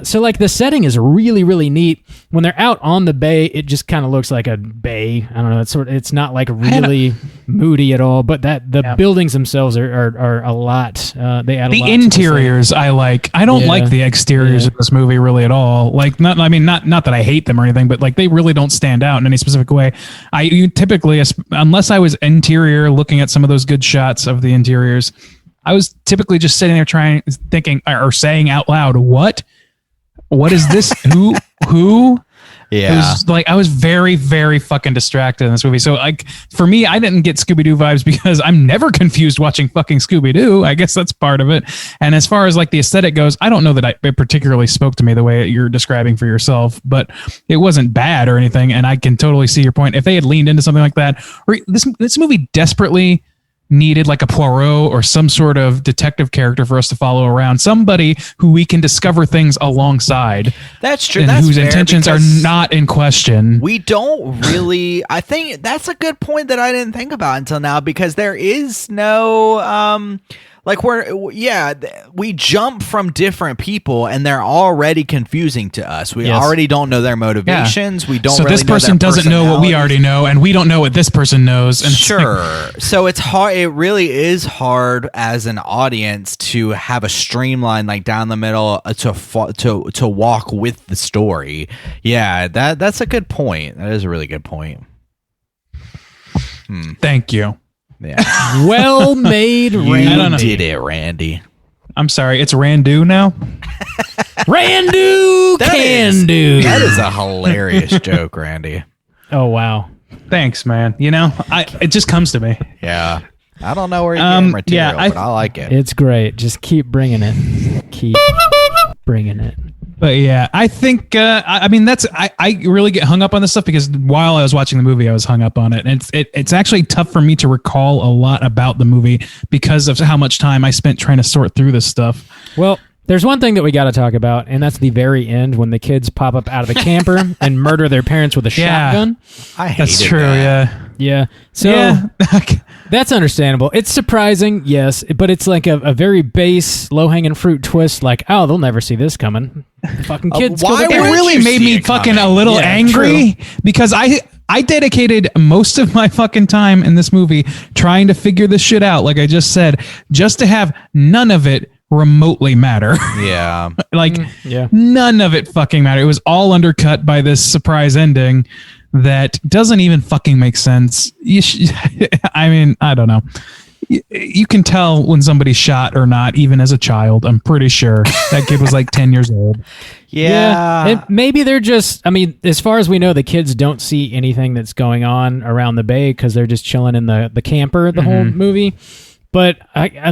So like the setting is really, really neat. When they're out on the bay, it just kind of looks like a bay. I don't know. It's not like really moody at all, but the buildings themselves are a lot. They add a lot. The interiors I like. I don't like the exteriors of this movie really at all. Like not that I hate them or anything, but like they really don't stand out in any specific way. You typically, unless I was interior looking at some of those good shots of the interiors, I was typically just sitting there thinking or saying out loud, what is this? Who? Yeah. It was like I was very, very fucking distracted in this movie. So like for me, I didn't get Scooby-Doo vibes because I'm never confused watching fucking Scooby-Doo. I guess that's part of it. And as far as like the aesthetic goes, I don't know that it particularly spoke to me the way you're describing for yourself, but it wasn't bad or anything. And I can totally see your point. If they had leaned into something like that, or this movie desperately needed like a Poirot or some sort of detective character for us to follow around, somebody who we can discover things alongside. That's true. And That's whose fair, intentions are because not in question. we don't really. I think that's a good point that I didn't think about until now, because there is no like we jump from different people and they're already confusing to us. We already don't know their motivations. We don't. So really this person know their doesn't know what we already know, and we don't know what this person knows. And sure. So it's hard. It really is hard as an audience to have a streamline like down the middle to walk with the story. Yeah, that's a good point. That is a really good point. Thank you. Yeah. Well made, Randy. You did it, Randy. I'm sorry, it's Randu now. Randu can do. That is a hilarious joke, Randy. Oh wow. Thanks, man. You know, it just comes to me. Yeah. I don't know where you're getting material, but I like it. It's great. Just keep bringing it. Keep bringing it. But yeah, I think I mean I really get hung up on this stuff because while I was watching the movie, I was hung up on it, and it's actually tough for me to recall a lot about the movie because of how much time I spent trying to sort through this stuff. Well, there's one thing that we got to talk about, and that's the very end when the kids pop up out of the camper and murder their parents with a shotgun. I hated That's true. that. Yeah. So that's understandable. It's surprising, yes, but it's like a very base, low-hanging fruit twist. Like, oh, they'll never see this coming. The fucking kids. why kill their would It parents. really you made see me it fucking coming? a little Yeah, angry because I dedicated most of my fucking time in this movie trying to figure this shit out, like I just said, just to have none of it remotely matter. Yeah. Like yeah. none of it fucking matter. It was all undercut by this surprise ending that doesn't even fucking make sense. I mean, I don't know. You can tell when somebody's shot or not, even as a child. I'm pretty sure that kid was like 10 years old. Yeah. And maybe they're just, I mean, as far as we know, the kids don't see anything that's going on around the bay because they're just chilling in the camper the whole movie. But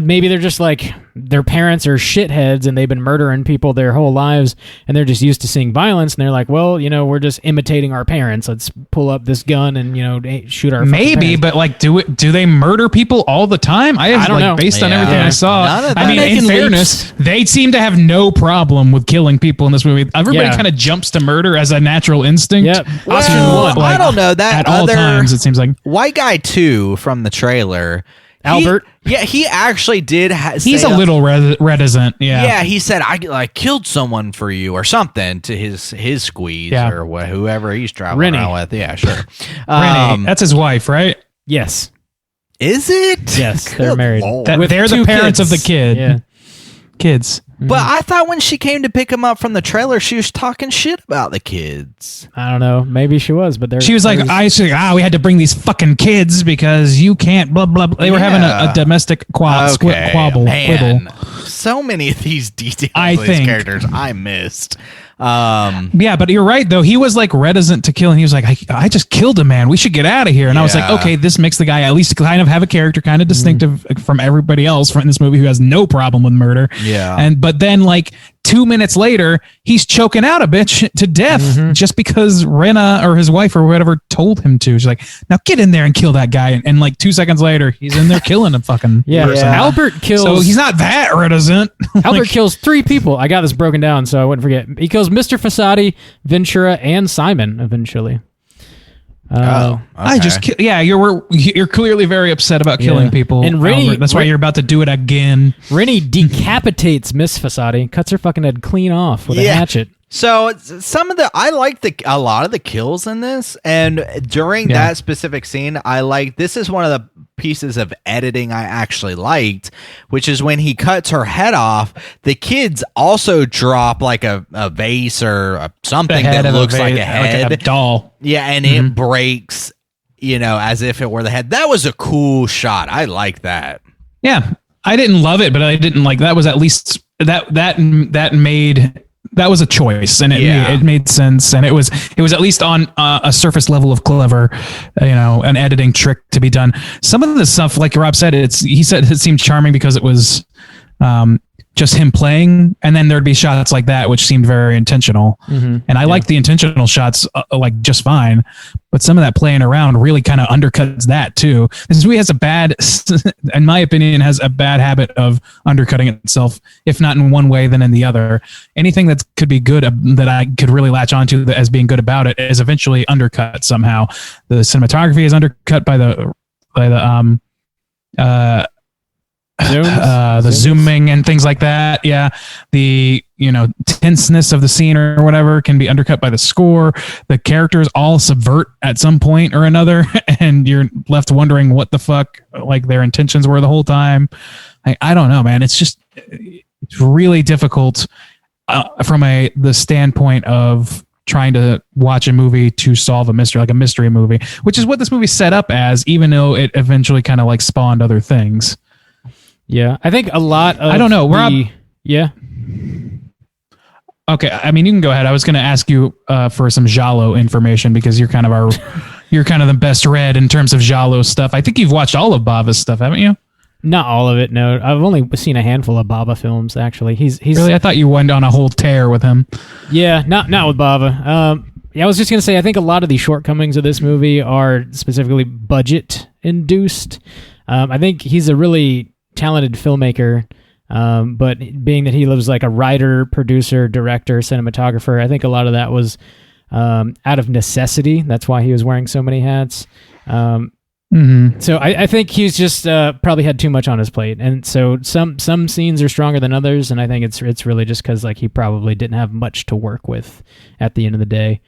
maybe they're just like, their parents are shitheads and they've been murdering people their whole lives and they're just used to seeing violence. And they're like, well, you know, we're just imitating our parents. Let's pull up this gun and, you know, shoot our Maybe, parents. but like, do they murder people all the time? I don't know. Based on Yeah. everything I saw. None of I that. mean, Making in fairness, they seem to have no problem with killing people in this movie. Everybody Yeah. kind of jumps to murder as a natural instinct. Yep. Option Well, one. I don't know. That at all other times, it seems like. white guy 2 from the trailer. Albert? He actually did He's a little reticent. Yeah. Yeah, he said I killed someone for you or something to his squeeze Yeah. or whoever he's traveling Rennie. around with. Yeah, sure. Rennie, that's his wife, right? Yes. Is it? Yes, they're married. That, With they're the 2 parents kids. of the kid. Yeah. Kids. But I thought when she came to pick him up from the trailer, she was talking shit about the kids. I don't know. Maybe she was, but She was like, we had to bring these fucking kids because you can't blah, blah, blah. They were having a domestic quabble. Man. So many of these details of these think. characters I missed. Yeah, but you're right, though. He was like reticent to kill, and he was like, I just killed a man. We should get out of here. And I was like, Yeah. okay, this makes the guy at least kind of have a character kind of distinctive from everybody else in this movie who has no problem with murder. Yeah. But then like 2 minutes later, he's choking out a bitch to death just because Rena or his wife or whatever told him to. She's like, now get in there and kill that guy. And like 2 seconds later, he's in there killing a fucking person. Albert kills. So he's not that reticent. Albert kills 3 people. I got this broken down so I wouldn't forget. He kills Mr. Fasadi, Ventura, and Simon eventually. I just you're clearly very upset about killing people. And Rennie- Albert. That's why you're about to do it again. Rennie decapitates Miss Fasadi, cuts her fucking head clean off with a hatchet. So I like a lot of the kills in this, and during that specific scene, this is one of the pieces of editing I actually liked, which is when he cuts her head off, the kids also drop like a vase or something that looks like a head, like a doll. Yeah, and it breaks, as if it were the head. That was a cool shot. I like that. Yeah, I didn't love it, but I didn't like that. Was at least that made that was a choice, and it made sense, and it was at least on a surface level of clever, an editing trick to be done. Some of the stuff, like Rob said, he said it seemed charming because it was just him playing, and then there'd be shots like that which seemed very intentional, and I liked the intentional shots like just fine, but some of that playing around really kind of undercuts that too. This movie has in my opinion, has a bad habit of undercutting itself, if not in one way then in the other. Anything that could be good, that I could really latch onto as being good about it, is eventually undercut somehow. The cinematography is undercut by the zooming and things like that. Yeah. The, tenseness of the scene or whatever can be undercut by the score. The characters all subvert at some point or another, and you're left wondering what the fuck like their intentions were the whole time. I don't know, man. It's really difficult from the standpoint of trying to watch a movie to solve a mystery, like a mystery movie, which is what this movie set up as, even though it eventually kind of like spawned other things. Yeah, I think a lot of... I don't know. Rob, yeah. Okay, I mean, you can go ahead. I was going to ask you for some Giallo information, because you're kind of the best read in terms of Giallo stuff. I think you've watched all of Bava's stuff, haven't you? Not all of it, no. I've only seen a handful of Bava films, actually. He's really? I thought you went on a whole tear with him. Yeah, not with Bava. I was just going to say, I think a lot of the shortcomings of this movie are specifically budget-induced. I think he's a really talented filmmaker, but being that he lives like a writer, producer, director, cinematographer, I think a lot of that was out of necessity. That's why he was wearing so many hats. So I think he's just probably had too much on his plate, and so some scenes are stronger than others, and I think it's really just because like he probably didn't have much to work with at the end of the day.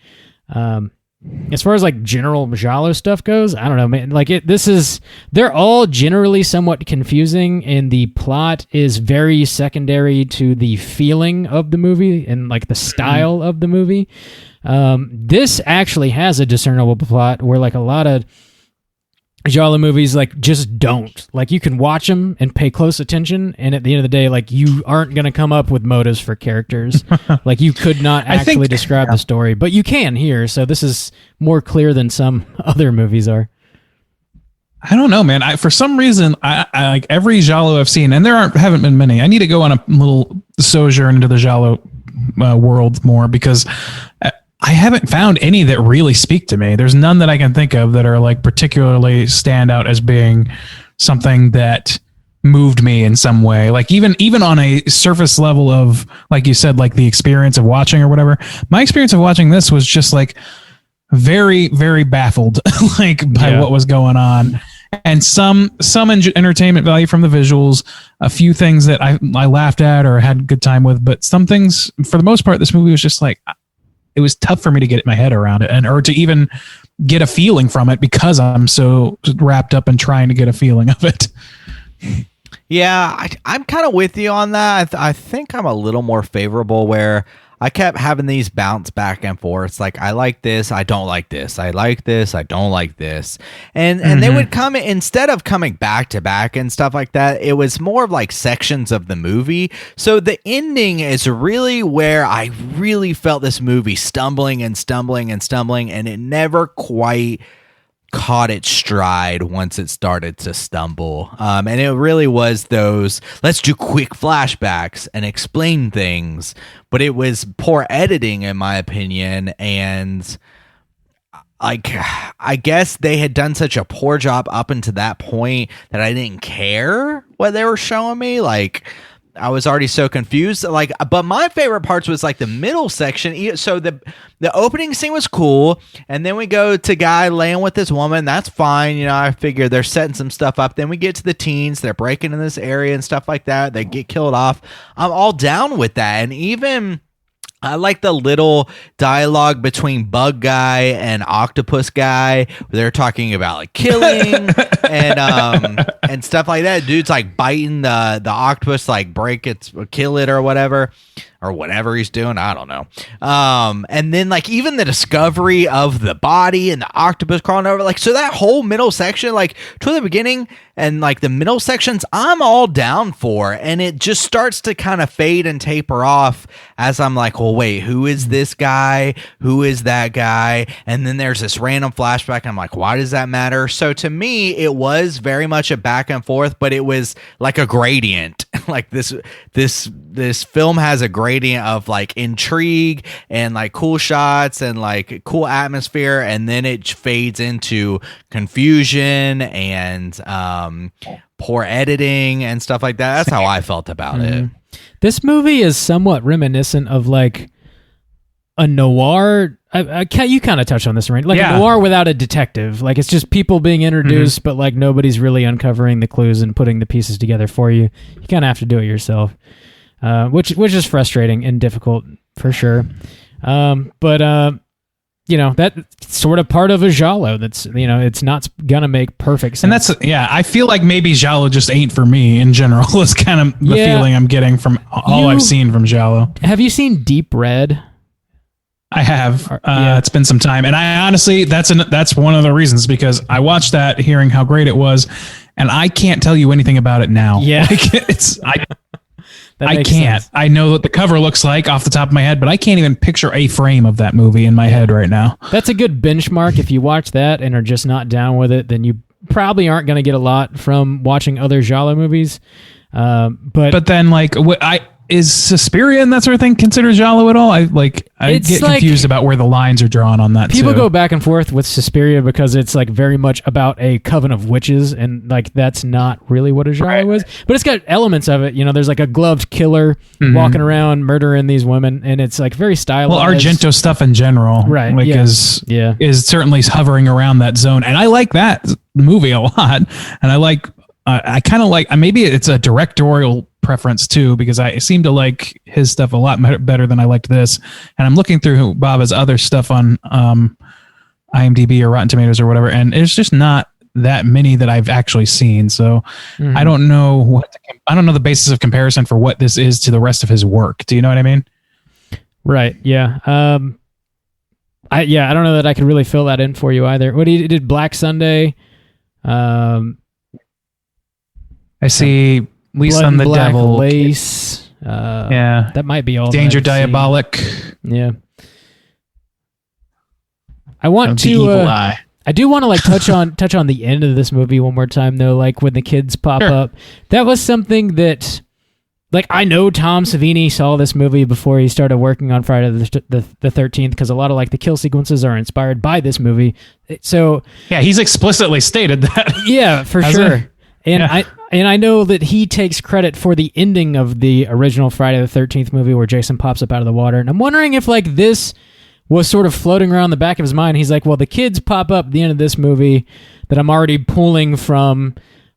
As far as like general Giallo stuff goes, I don't know, man. Like they're all generally somewhat confusing, and the plot is very secondary to the feeling of the movie and like the style of the movie. This actually has a discernible plot where like a lot of Giallo movies like just don't. Like you can watch them and pay close attention, and at the end of the day, like you aren't going to come up with motives for characters. Like you could not actually describe the story, but you can here. So this is more clear than some other movies are. I don't know, man. For some reason, I like every Giallo I've seen, and haven't been many. I need to go on a little sojourn into the Giallo world more, because I haven't found any that really speak to me. There's none that I can think of that are like particularly stand out as being something that moved me in some way. Like even on a surface level of, like you said, like the experience of watching or whatever, my experience of watching this was just like very, very baffled like by what was going on. And some entertainment value from the visuals, a few things that I laughed at or had a good time with, but some things, for the most part, this movie was just like, it was tough for me to get my head around it, or to even get a feeling from it, because I'm so wrapped up in trying to get a feeling of it. Yeah, I'm kind of with you on that. I think I'm a little more favorable, where I kept having these bounce back and forth. Like, I like this, I don't like this. I like this, I don't like this. And they would come, instead of coming back to back and stuff like that, it was more of like sections of the movie. So the ending is really where I really felt this movie stumbling, and it never quite caught its stride once it started to stumble. And it really was those, let's do quick flashbacks and explain things, but it was poor editing in my opinion. And like, I guess they had done such a poor job up until that point that I didn't care what they were showing me. Like, I was already so confused. Like, but my favorite parts was like the middle section. So the opening scene was cool, and then we go to guy laying with this woman. That's fine. You know, I figure they're setting some stuff up. Then we get to the teens. They're breaking in this area and stuff like that. They get killed off. I'm all down with that. And even I like the little dialogue between Bug Guy and Octopus Guy. They're talking about like killing and stuff like that. Dude's like biting the octopus, like kill it or whatever. or whatever he's doing. I don't know. And then like even the discovery of the body and the octopus crawling over, like, so that whole middle section, like to the beginning and like the middle sections, I'm all down for, and it just starts to kind of fade and taper off as I'm like, well, wait, who is this guy? Who is that guy? And then there's this random flashback. I'm like, why does that matter? So to me, it was very much a back and forth, but it was like a gradient. Like this film has a gradient of like intrigue and like cool shots and like cool atmosphere, and then it fades into confusion and poor editing and stuff like that. That's how I felt about it. This movie is somewhat reminiscent of like a noir. You kind of touched on this, right? Like a noir without a detective. Like it's just people being introduced, but like nobody's really uncovering the clues and putting the pieces together for you. You kind of have to do it yourself, which is frustrating and difficult for sure. But you know, that's sort of part of a giallo. That's, you know, it's not gonna make perfect sense. And that's, I feel like maybe giallo just ain't for me in general. Is kind of the feeling I'm getting from all I've seen from giallo. Have you seen Deep Red? I have. It's been some time, and I honestly, that's one of the reasons, because I watched that, hearing how great it was, and I can't tell you anything about it now. Yeah, like, I can't. Sense. I know what the cover looks like off the top of my head, but I can't even picture a frame of that movie in my head right now. That's a good benchmark. If you watch that and are just not down with it, then you probably aren't going to get a lot from watching other giallo movies. But then, like, is Suspiria and that sort of thing considered giallo at all? I get confused about where the lines are drawn on that. People go back and forth with Suspiria because it's like very much about a coven of witches, and like that's not really what a giallo is. But it's got elements of it. You know, there's like a gloved killer walking around murdering these women, and it's like very stylized. Well, Argento stuff in general, right? Like is certainly hovering around that zone, and I like that movie a lot. And I kind of like, maybe it's a directorial preference too, because I seem to like his stuff a lot better than I liked this. And I'm looking through Bava's other stuff on IMDb or Rotten Tomatoes or whatever, and it's just not that many that I've actually seen. So I don't know the basis of comparison for what this is to the rest of his work. Do you know what I mean? Right. Yeah. I don't know that I could really fill that in for you either. What he did, Black Sunday. I see Lisa and the Black Devil. Lace. That might be all. Danger Diabolic. Yeah. I want to. Evil Eye. I do want to like touch on the end of this movie one more time though. Like when the kids pop up, that was something that, like, I know Tom Savini saw this movie before he started working on Friday the 13th, because a lot of like the kill sequences are inspired by this movie. So yeah, he's explicitly stated that. Yeah, for sure. And I know that he takes credit for the ending of the original Friday the 13th movie where Jason pops up out of the water. And I'm wondering if like this was sort of floating around the back of his mind. He's like, well, the kids pop up at the end of this movie that I'm already pulling from.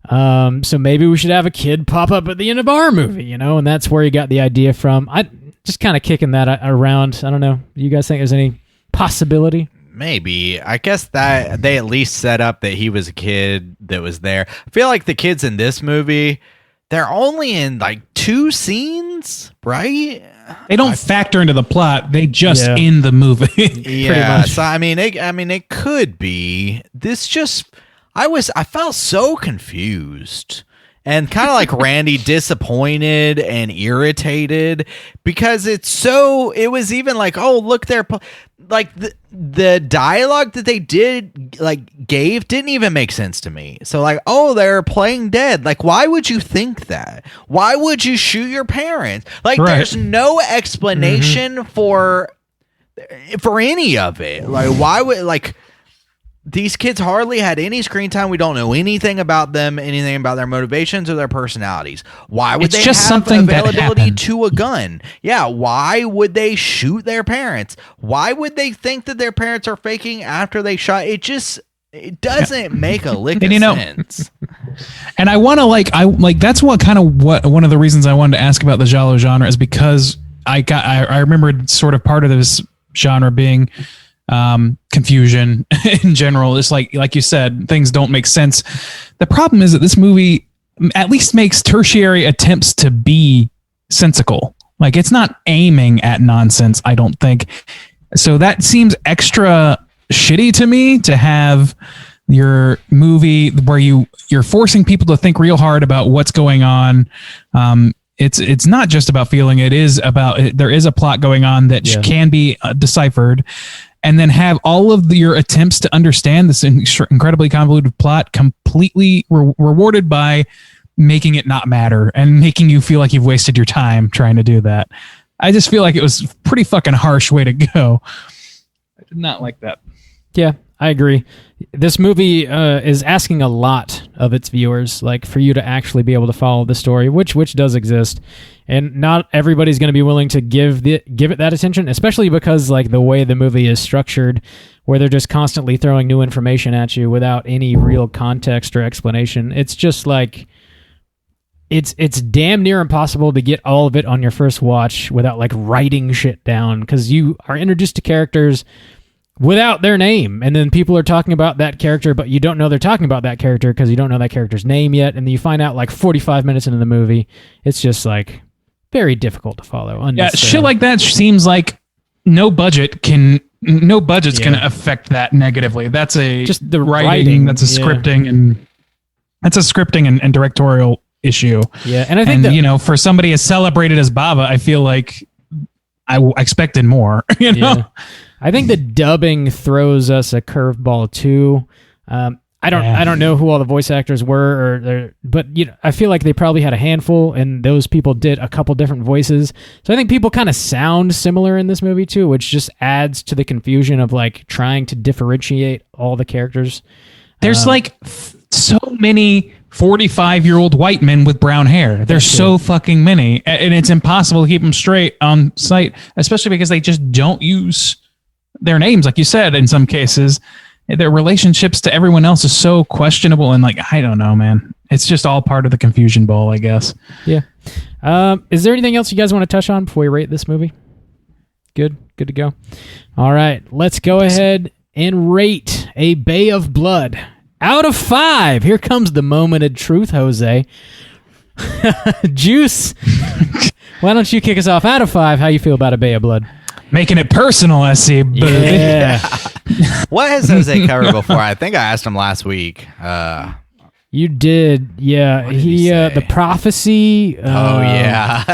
So maybe we should have a kid pop up at the end of our movie, you know? And that's where he got the idea from. I just kind of kicking that around. I don't know. You guys think there's any possibility? Maybe. I guess that they at least set up that he was a kid that was there. I feel like the kids in this movie, they're only in like 2 scenes, right? They don't factor into the plot. They just in the movie. Yeah. So I mean, it could be. This just, I felt so confused. And kind of like Randy, disappointed and irritated, because it was even like, oh, look, they're like the dialogue that they gave didn't even make sense to me. So like, oh, they're playing dead. Like, why would you think that? Why would you shoot your parents? Like, there's no explanation for any of it. Like, why would, like, these kids hardly had any screen time. We don't know anything about them, anything about their motivations or their personalities. Why would they have availability to a gun? Yeah, why would they shoot their parents? Why would they think that their parents are faking after they shot? It doesn't make a lick of sense. And I want to that's what one of the reasons I wanted to ask about the giallo genre is because I remembered sort of part of this genre being confusion in general. It's like you said, things don't make sense. The problem is that this movie at least makes tertiary attempts to be sensical. Like, it's not aiming at nonsense, I don't think. So that seems extra shitty to me, to have your movie where you're forcing people to think real hard about what's going on. It's not just about feeling. It is about, there is a plot going on that can be deciphered, and then have all of your attempts to understand this incredibly convoluted plot completely rewarded by making it not matter and making you feel like you've wasted your time trying to do that. I just feel like it was a pretty fucking harsh way to go. I did not like that. Yeah, I agree. This movie is asking a lot of its viewers, like, for you to actually be able to follow the story, which does exist, and not everybody's going to be willing to give it that attention, especially because, like, the way the movie is structured, where they're just constantly throwing new information at you without any real context or explanation. It's just like, it's damn near impossible to get all of it on your first watch without, like, writing shit down, because you are introduced to characters without their name, and then people are talking about that character, but you don't know they're talking about that character because you don't know that character's name yet, and then you find out like 45 minutes into the movie. It's just like very difficult to follow. Yeah, shit like that seems like no budget's going to affect that negatively. That's just the writing, that's a scripting, and that's a scripting and directorial issue. Yeah, and I think that, for somebody as celebrated as Bava, I feel like I expected more. You know. Yeah. I think the dubbing throws us a curveball too. I don't know who all the voice actors were, but I feel like they probably had a handful, and those people did a couple different voices. So I think people kind of sound similar in this movie too, which just adds to the confusion of like trying to differentiate all the characters. There's so many 45-year-old white men with brown hair. There's so fucking many, and it's impossible to keep them straight on site, especially because they just don't use their names, like you said. In some cases, their relationships to everyone else is so questionable, and like, I don't know, man. It's just all part of the confusion ball, I guess. Yeah. Is there anything else you guys want to touch on before we rate this movie? Good to go. All right, let's go ahead and rate A Bay of Blood out of 5. Here comes the moment of truth, Jose. Juice, why don't you kick us off? Out of 5, how you feel about A Bay of Blood? Making it personal, I see. Yeah. What has Jose covered before? I think I asked him last week. You did, yeah. He the prophecy. Yeah.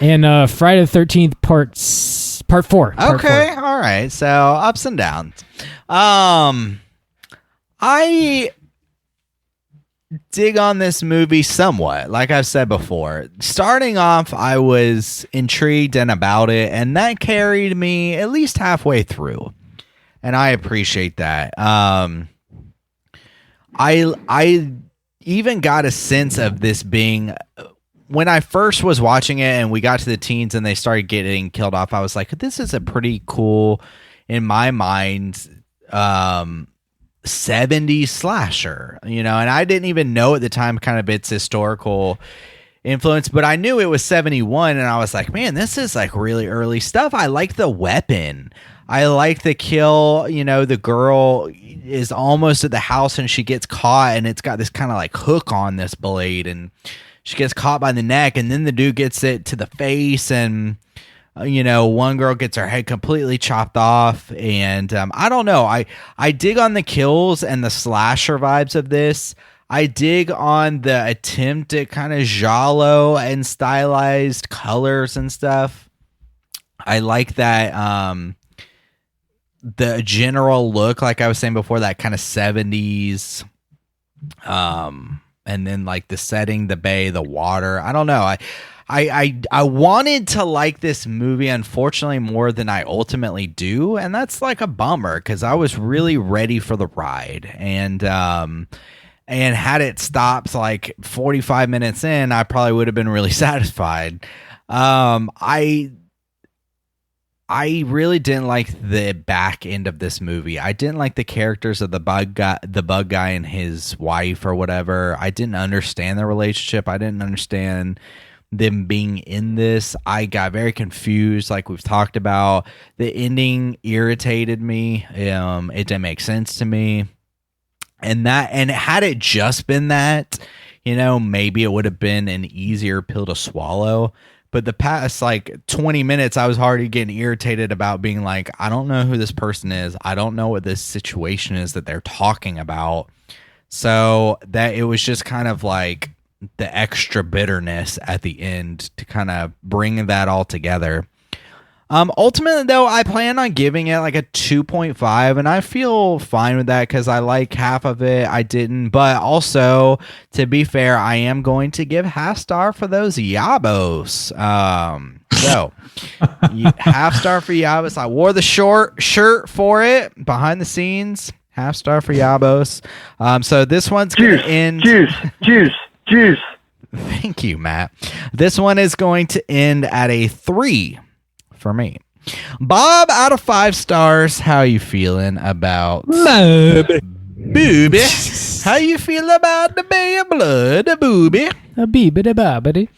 And Friday the 13th, part 4. Okay, all right. So ups and downs. I dig on this movie somewhat. Like I've said before, starting off, I was intrigued and about it, and that carried me at least halfway through, and I appreciate that. I even got a sense of this being, when I first was watching it and we got to the teens and they started getting killed off, I was like, this is a pretty cool, in my mind, 70s slasher, and I didn't even know at the time kind of its historical influence, but I knew it was 71, and I was like, man, this is like really early stuff. I like the weapon. I like the kill. The girl is almost at the house and she gets caught, and it's got this kind of like hook on this blade, and she gets caught by the neck, and then the dude gets it to the face, and one girl gets her head completely chopped off, and I don't know. I dig on the kills and the slasher vibes of this. I dig on the attempt at kind of giallo and stylized colors and stuff. I like that the general look, like I was saying before, that kind of 70s, and then like the setting, the bay, the water. I don't know. I wanted to like this movie, unfortunately, more than I ultimately do, and that's like a bummer because I was really ready for the ride, and had it stopped like 45 minutes in, I probably would have been really satisfied. I really didn't like the back end of this movie. I didn't like the characters of the bug guy and his wife or whatever. I didn't understand their relationship. I didn't understand them being in this. I got very confused, like we've talked about. The ending irritated me. It didn't make sense to me. And had it just been that, maybe it would have been an easier pill to swallow. But the past like 20 minutes, I was already getting irritated about being like, I don't know who this person is. I don't know what this situation is that they're talking about. So that it was just kind of like the extra bitterness at the end to kind of bring that all together. Ultimately, though, I plan on giving it like a 2.5, and I feel fine with that because I like half of it. I didn't, but also, to be fair, I am going to give half star for those Yabos. So, half star for Yabos. I wore the shirt for it behind the scenes. Half star for Yabos. So this one's going to end. Juice. Thank you, Matt. This one is going to end at a 3. For me. Bob, out of 5 stars, how you feeling about booby? How you feel about the bay of blood, booby? A beebity bobbity.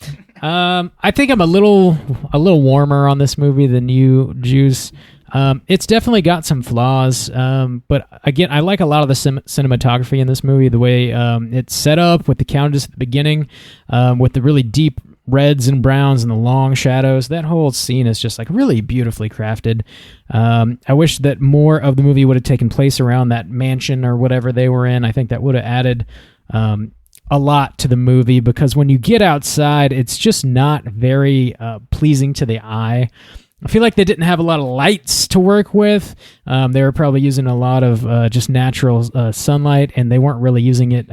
I think I'm a little warmer on this movie than you, Juice. It's definitely got some flaws, but again, I like a lot of the cinematography in this movie. The way it's set up with the countess at the beginning, with the really deep reds and browns and the long shadows. That whole scene is just like really beautifully crafted. I wish that more of the movie would have taken place around that mansion or whatever they were in. I think that would have added a lot to the movie, because when you get outside, it's just not very pleasing to the eye. I feel like they didn't have a lot of lights to work with. They were probably using a lot of just natural sunlight, and they weren't really using it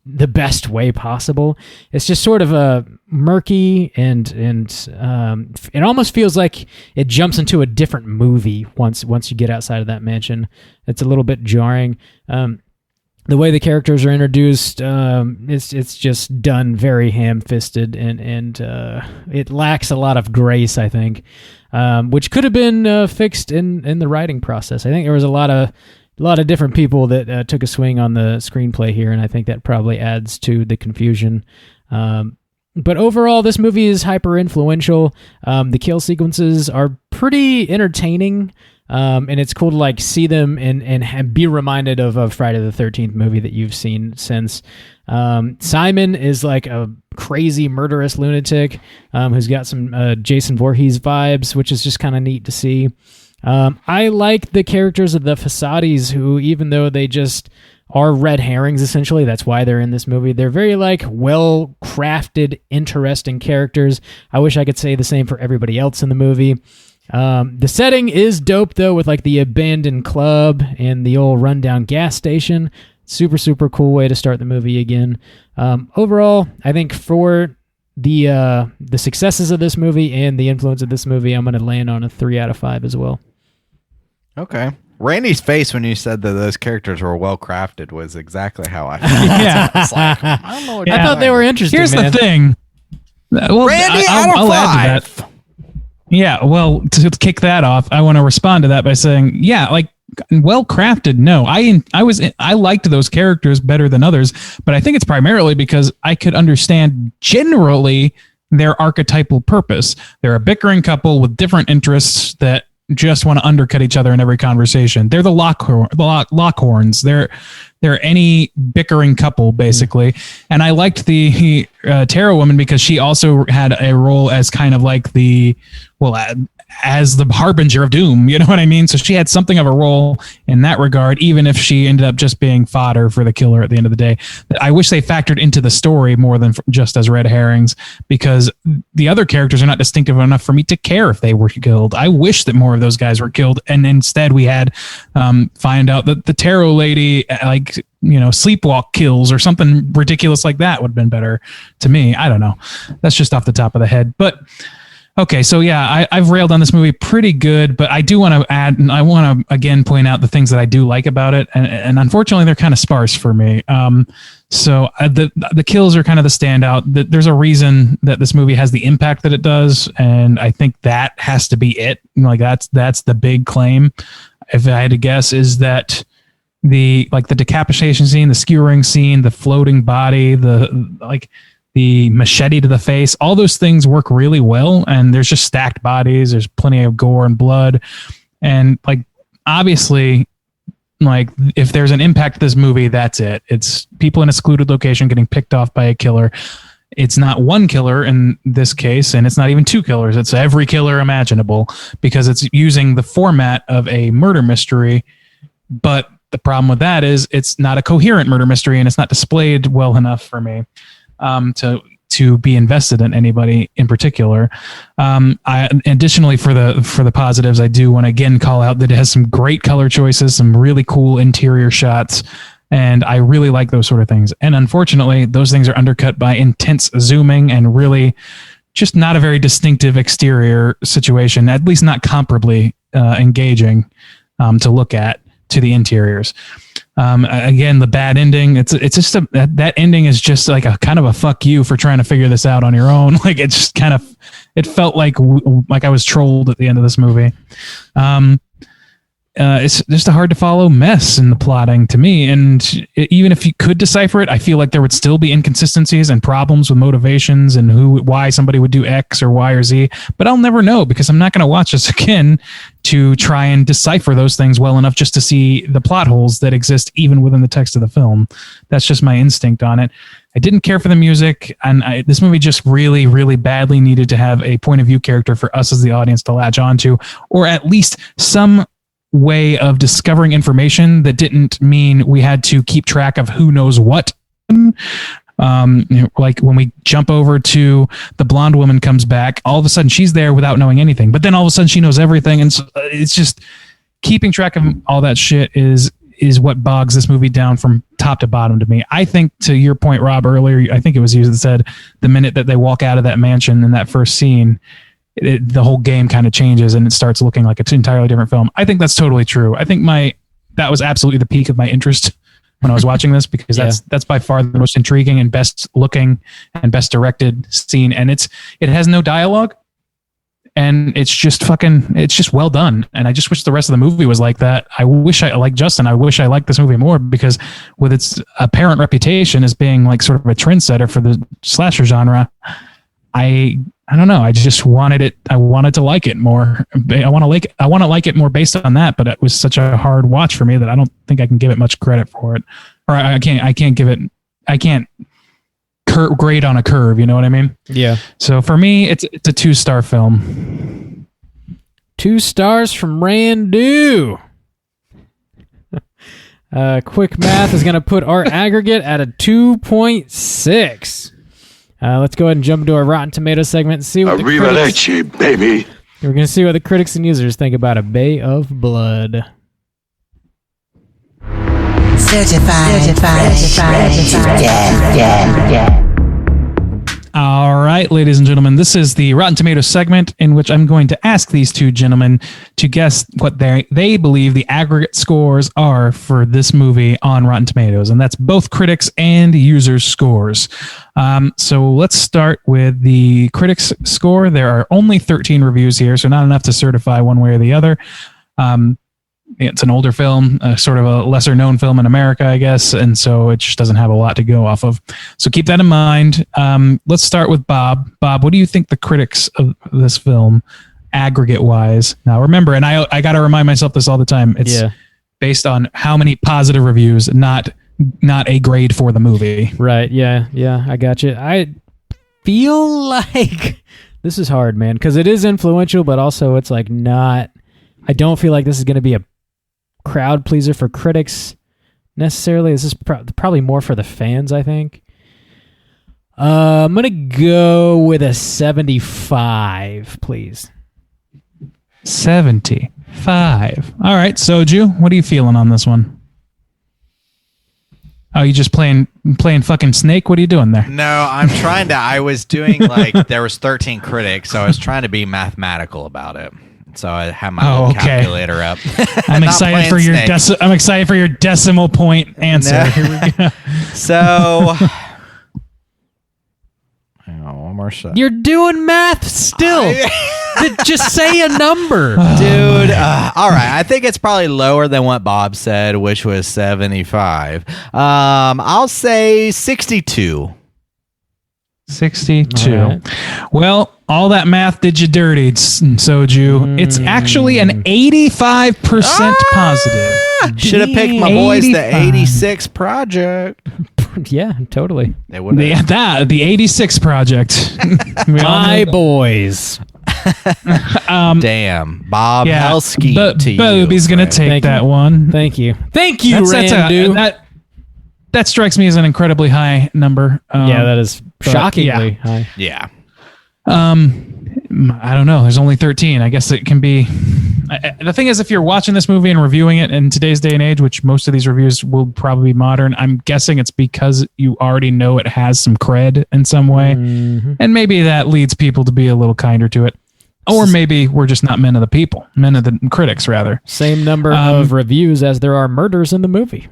the best way possible. It's just sort of murky, and it almost feels like it jumps into a different movie once you get outside of that mansion. It's a little bit jarring. The way the characters are introduced, it's just done very ham-fisted, and it lacks a lot of grace, I think, which could have been fixed in the writing process. I think there was a lot of different people that took a swing on the screenplay here, and I think that probably adds to the confusion. But overall, this movie is hyper-influential. The kill sequences are pretty entertaining, and it's cool to like see them and be reminded of a Friday the 13th movie that you've seen since. Simon is like a crazy murderous lunatic who's got some Jason Voorhees vibes, which is just kind of neat to see. I like the characters of the Fasadis, who, even though they just are red herrings, essentially, that's why they're in this movie. They're very like well-crafted, interesting characters. I wish I could say the same for everybody else in the movie. The setting is dope, though, with like the abandoned club and the old rundown gas station. Super, super cool way to start the movie again. Overall, I think for the successes of this movie and the influence of this movie, I'm going to land on a 3 out of 5 as well. Okay. Randy's face when you said that those characters were well crafted was exactly how I felt. Yeah. It's like, I don't know what I thought they were interesting. Here's man. the thing. Well, Randy, I'll add to that. Yeah, well, to kick that off, I want to respond to that by saying, yeah, like, well crafted. No, I liked those characters better than others, but I think it's primarily because I could understand generally their archetypal purpose. They're a bickering couple with different interests that just want to undercut each other in every conversation. They're the Lockhorns. They're any bickering couple, basically. And I liked the Tarot woman because she also had a role as kind of like as the harbinger of doom, you know what I mean? So she had something of a role in that regard, even if she ended up just being fodder for the killer at the end of the day. I wish they factored into the story more than just as red herrings, because the other characters are not distinctive enough for me to care if they were killed. I wish that more of those guys were killed, and instead we had find out that the tarot lady, like, you know, sleepwalk kills or something ridiculous like that would have been better to me. I don't know. That's just off the top of the head. But okay, so yeah, I've railed on this movie pretty good, but I do want to add, and I want to again point out the things that I do like about it, and unfortunately they're kind of sparse for me. So the kills are kind of the standout. There's a reason that this movie has the impact that it does, and I think that has to be it. Like that's the big claim, if I had to guess, is that the decapitation scene, the skewering scene, the floating body, the machete to the face, all those things work really well. And there's just stacked bodies. There's plenty of gore and blood. And like, obviously, like if there's an impact to this movie, that's it. It's people in a secluded location getting picked off by a killer. It's not one killer in this case, and it's not even two killers. It's every killer imaginable because it's using the format of a murder mystery. But the problem with that is it's not a coherent murder mystery, and it's not displayed well enough for me to be invested in anybody in particular. Additionally, for the positives, I do want to again call out that it has some great color choices, some really cool interior shots. And I really like those sort of things. And unfortunately, those things are undercut by intense zooming and really just not a very distinctive exterior situation, at least not comparably engaging to look at to the interiors. Again, the bad ending, it's just that ending is just like a kind of a fuck you for trying to figure this out on your own. Like it just kind of, it felt like I was trolled at the end of this movie. It's just a hard to follow mess in the plotting to me. And even if you could decipher it, I feel like there would still be inconsistencies and problems with motivations and why somebody would do X or Y or Z. But I'll never know because I'm not going to watch this again to try and decipher those things well enough just to see the plot holes that exist even within the text of the film. That's just my instinct on it. I didn't care for the music, and this movie just really, really badly needed to have a point of view character for us as the audience to latch onto, or at least some way of discovering information that didn't mean we had to keep track of who knows what. Like when we jump over to the blonde woman comes back, all of a sudden she's there without knowing anything, but then all of a sudden she knows everything. And so it's just keeping track of all that shit is what bogs this movie down from top to bottom to me. I think, to your point, Rob, earlier, I think it was you that said the minute that they walk out of that mansion in that first scene, the whole game kind of changes and it starts looking like an entirely different film. I think that's totally true. I think that was absolutely the peak of my interest when I was watching this because that's by far the most intriguing and best looking and best directed scene. And it has no dialogue and it's just well done. And I just wish the rest of the movie was like that. I wish I liked this movie more because with its apparent reputation as being like sort of a trendsetter for the slasher genre, I don't know. I just wanted it. I wanted to like it more. I want to like it more based on that. But it was such a hard watch for me that I don't think I can give it much credit for it, or I can't grade on a curve. You know what I mean? Yeah. So for me, it's a 2-star film. 2 stars from Randu. Quick math is going to put our aggregate at a 2.6. Let's go ahead and jump into our Rotten Tomatoes segment and see what Arrivederci, baby. We're going to see what the critics and users think about A Bay of Blood. Certified fresh to death. All right, ladies and gentlemen, this is the Rotten Tomatoes segment in which I'm going to ask these two gentlemen to guess what they believe the aggregate scores are for this movie on Rotten Tomatoes, and that's both critics and users' scores. So let's start with the critics' score. There are only 13 reviews here, so not enough to certify one way or the other. It's an older film, sort of a lesser known film in America, I guess. And so it just doesn't have a lot to go off of. So keep that in mind. Let's start with Bob. Bob, what do you think the critics of this film aggregate wise? Now remember, and I got to remind myself this all the time. It's based on how many positive reviews, not a grade for the movie. Right. Yeah. I got you. I feel like this is hard, man, because it is influential, but also it's like not, I don't feel like this is going to be a crowd pleaser for critics necessarily. This is probably more for the fans, I think. I'm going to go with a 75, please. 75. All right, Soju, what are you feeling on this one? Oh, you just playing fucking Snake? What are you doing there? No, I was doing there was 13 critics, so I was trying to be mathematical about it. So I have my little calculator up. I'm excited for your I'm excited for your decimal point answer. No. Here we go. So, one more shot. You're doing math still. Just say a number, dude. All right, I think it's probably lower than what Bob said, which was 75. I'll say 62. 62. Right. Well, all that math did you dirty, Soju. It's actually an 85% positive. Should have picked my boys the 86 Project. Yeah, totally. They would The 86 Project. My boys. Damn, Bob Helsky to you. Bobby's going to take Thank that you. one. Thank you, Randu. That strikes me as an incredibly high number. Yeah, that is shockingly high. Yeah. I don't know. There's only 13. I guess it can be. The thing is, if you're watching this movie and reviewing it in today's day and age, which most of these reviews will probably be modern, I'm guessing it's because you already know it has some cred in some way. Mm-hmm. And maybe that leads people to be a little kinder to it. Or maybe we're just not men of the people, men of the critics, rather. Same number of reviews as there are murders in the movie.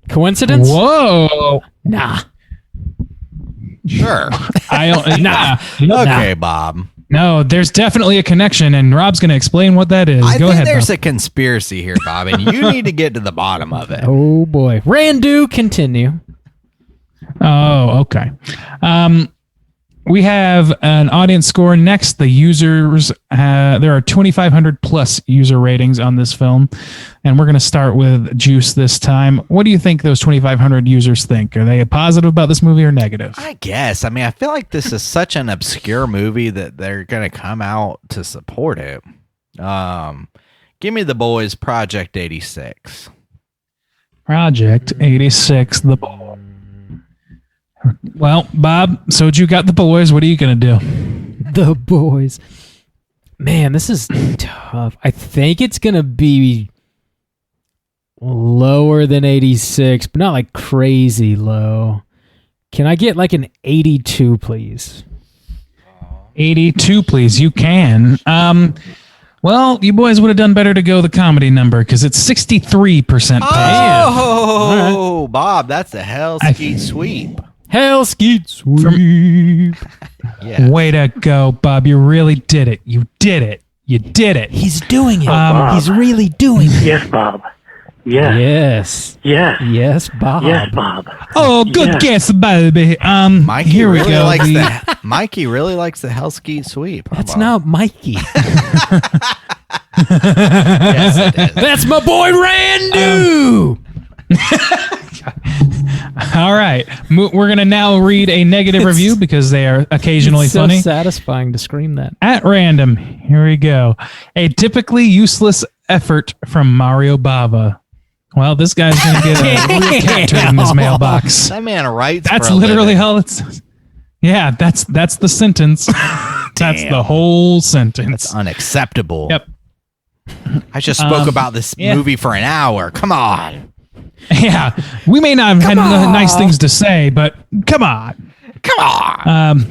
Coincidence? Whoa. Nah. Sure. I don't. Nah. Okay, Bob. No, there's definitely a connection, and Rob's going to explain what that is. I Go think ahead, there's Bob. a conspiracy here, Bob, and you need to get to the bottom of it. Oh, boy. Randu, continue. Oh, okay. We have an audience score next. The users, there are 2,500 plus user ratings on this film, and we're going to start with Juice this time. What do you think those 2,500 users think? Are they positive about this movie or negative? I guess. I mean, I feel like this is such an obscure movie that they're going to come out to support it. Give me the boys, Project 86. Project 86, the boy. Well, Bob, so you got the boys. What are you going to do? The boys. Man, this is tough. I think it's going to be lower than 86, but not like crazy low. Can I get like an 82, please? 82, please. You can. Well, you boys would have done better to go the comedy number because it's 63% positive. Oh, right. Bob, that's a hell skeet sweep. Hell skeet sweep. Yeah. Way to go, Bob. You really did it. You did it. You did it. He's doing it. Bob. He's really doing it. Yes, Bob. Yes. Yes. Yes. Yes, Bob. Yes, Bob. Oh, good guess, baby. Mikey here we really go. Mikey really likes the hell skeet sweep. Huh, That's Bob? not Mikey. Yes, it is. That's my boy Randu. All right. We're going to now read a negative review because they are occasionally It's so funny. satisfying to scream that. At random. Here we go. A typically useless effort from Mario Bava. Well, this guy's going to get a real cat turd in his mailbox. That man writes. That's for a literally living. how it's. Yeah, that's the sentence. That's the whole sentence. That's unacceptable. Yep. I just spoke about this movie for an hour. Come on. Yeah, we may not have had nice things to say, but come on. Come on.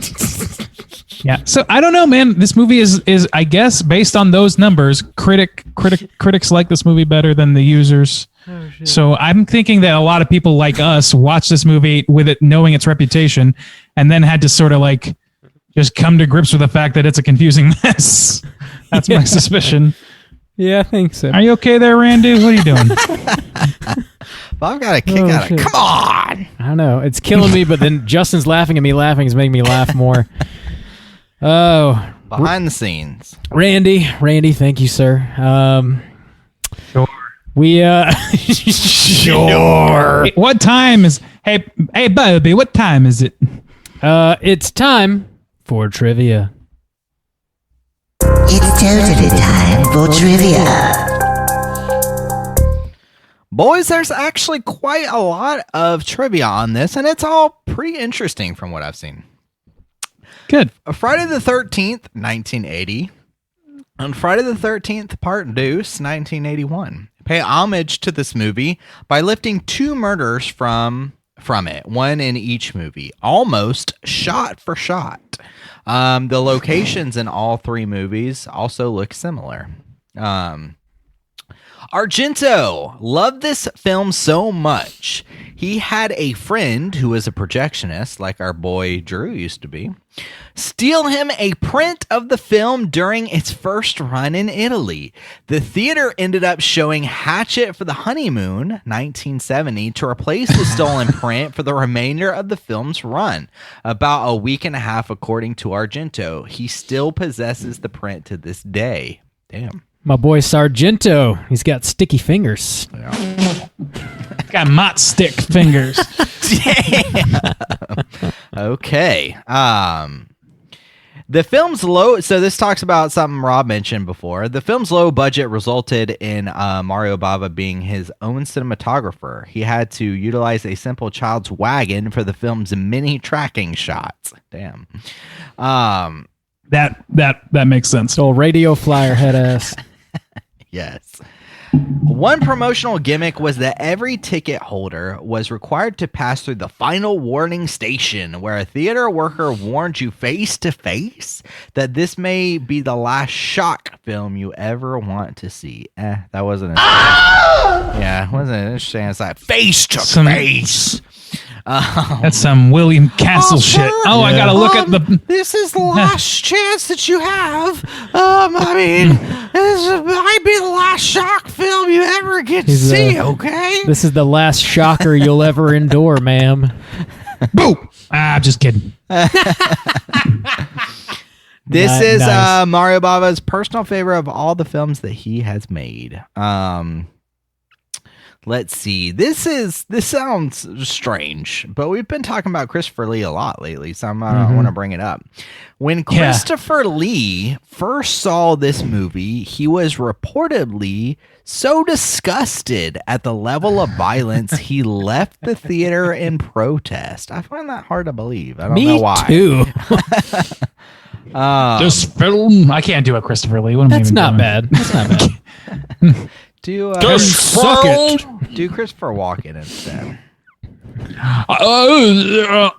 Yeah. So I don't know, man. This movie is I guess based on those numbers, critics like this movie better than the users. So I'm thinking that a lot of people like us watched this movie with it knowing its reputation, and then had to sort of like just come to grips with the fact that it's a confusing mess. That's my suspicion. Yeah, I think so. Are you okay there, Randy? What are you doing? Bob got a kick out of it. Come on. I don't know. It's killing me, but then Justin's laughing at me. Laughing is making me laugh more. Oh, Behind the scenes. Randy, thank you, sir. Sure. We Sure. What time is? Hey, Bobby. What time is it? it's time for trivia. It's totally time for trivia. Boys, there's actually quite a lot of trivia on this, and it's all pretty interesting from what I've seen. Good. Friday the 13th, 1980. On Friday the 13th, Part Deuce, 1981. Pay homage to this movie by lifting two murders from it, one in each movie, almost shot for shot. The locations in all three movies also look similar. Argento loved this film so much, he had a friend who was a projectionist, like our boy Drew used to be, steal him a print of the film during its first run in Italy. The theater ended up showing Hatchet for the Honeymoon, 1970, to replace the stolen print for the remainder of the film's run. About a week and a half, according to Argento. He still possesses the print to this day. Damn. My boy Sargento. He's got sticky fingers. Yeah. Got mott stick fingers. Okay. The film's low. So this talks about something Rob mentioned before. The film's low budget resulted in Mario Bava being his own cinematographer. He had to utilize a simple child's wagon for the film's many tracking shots. Damn. That makes sense. Old radio flyer head ass. Yes. One promotional gimmick was that every ticket holder was required to pass through the final warning station, where a theater worker warned you face to face that this may be the last shock film you ever want to see. That wasn't yeah, wasn't interesting. It's like face to face. That's some William Castle shit. Oh, yeah. I gotta look at the. This is the last chance that you have. I mean, this might be the last shock film you ever get to see. Okay. This is the last shocker you'll ever endure, ma'am. Boo! Just kidding. This is nice. Mario Bava's personal favorite of all the films that he has made. Let's see. This sounds strange, but we've been talking about Christopher Lee a lot lately, so I want to bring it up. When Christopher Lee first saw this movie, he was reportedly so disgusted at the level of violence he left the theater in protest. I find that hard to believe. I don't know why. Me too. This film, I can't do a Christopher Lee. What am I even doing? Bad. That's not bad. Do suck it. Do Christopher Walken instead.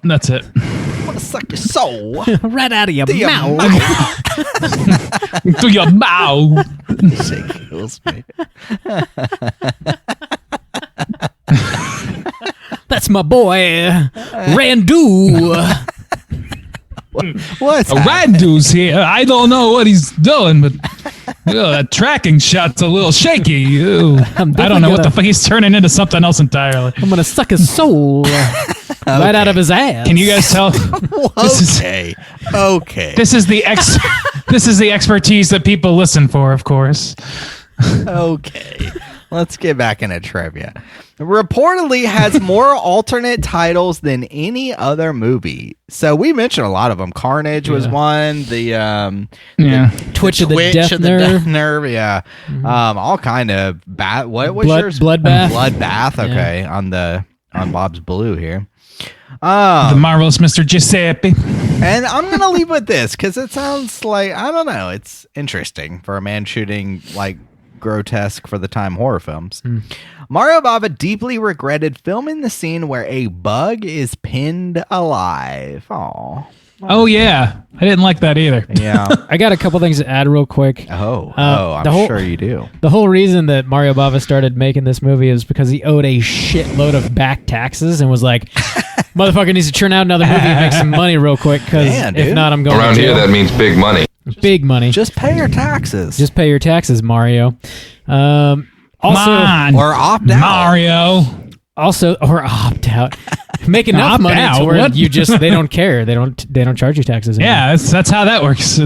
That's it. I want to suck your soul right out of your mouth. Through your mouth. Shake kills me. That's my boy, Randu. What's Randu's here. I don't know what he's doing, but that tracking shot's a little shaky. I don't know what the fuck. He's turning into something else entirely. I'm gonna suck his soul right out of his ass. Can you guys tell? Okay. This is the expertise that people listen for, of course. Okay. Let's get back into trivia. Reportedly has more alternate titles than any other movie. So we mentioned a lot of them. Carnage was one. The Twitch of the Death Nerve. Yeah. All kind of what was yours? Bloodbath. Bloodbath. Okay. Yeah. On Bob's Blue here. The marvelous Mr. Giuseppe. And I'm gonna leave with this because it sounds like, I don't know, it's interesting for a man shooting like grotesque for the time horror films. Mario Bava deeply regretted filming the scene where a bug is pinned alive. Oh yeah, I didn't like that either. Yeah. I got a couple things to add real quick. I'm sure you do. The whole reason that Mario Bava started making this movie is because he owed a shitload of back taxes and was like, motherfucker needs to churn out another movie and make some money real quick, because if not, I'm going around here. That means big money. Big money. Just pay your taxes. Just pay your taxes, Mario. Also, or opt out, Mario. Also, or opt out. Make enough money to where they don't care. They don't charge you taxes anymore. Yeah, that's how that works.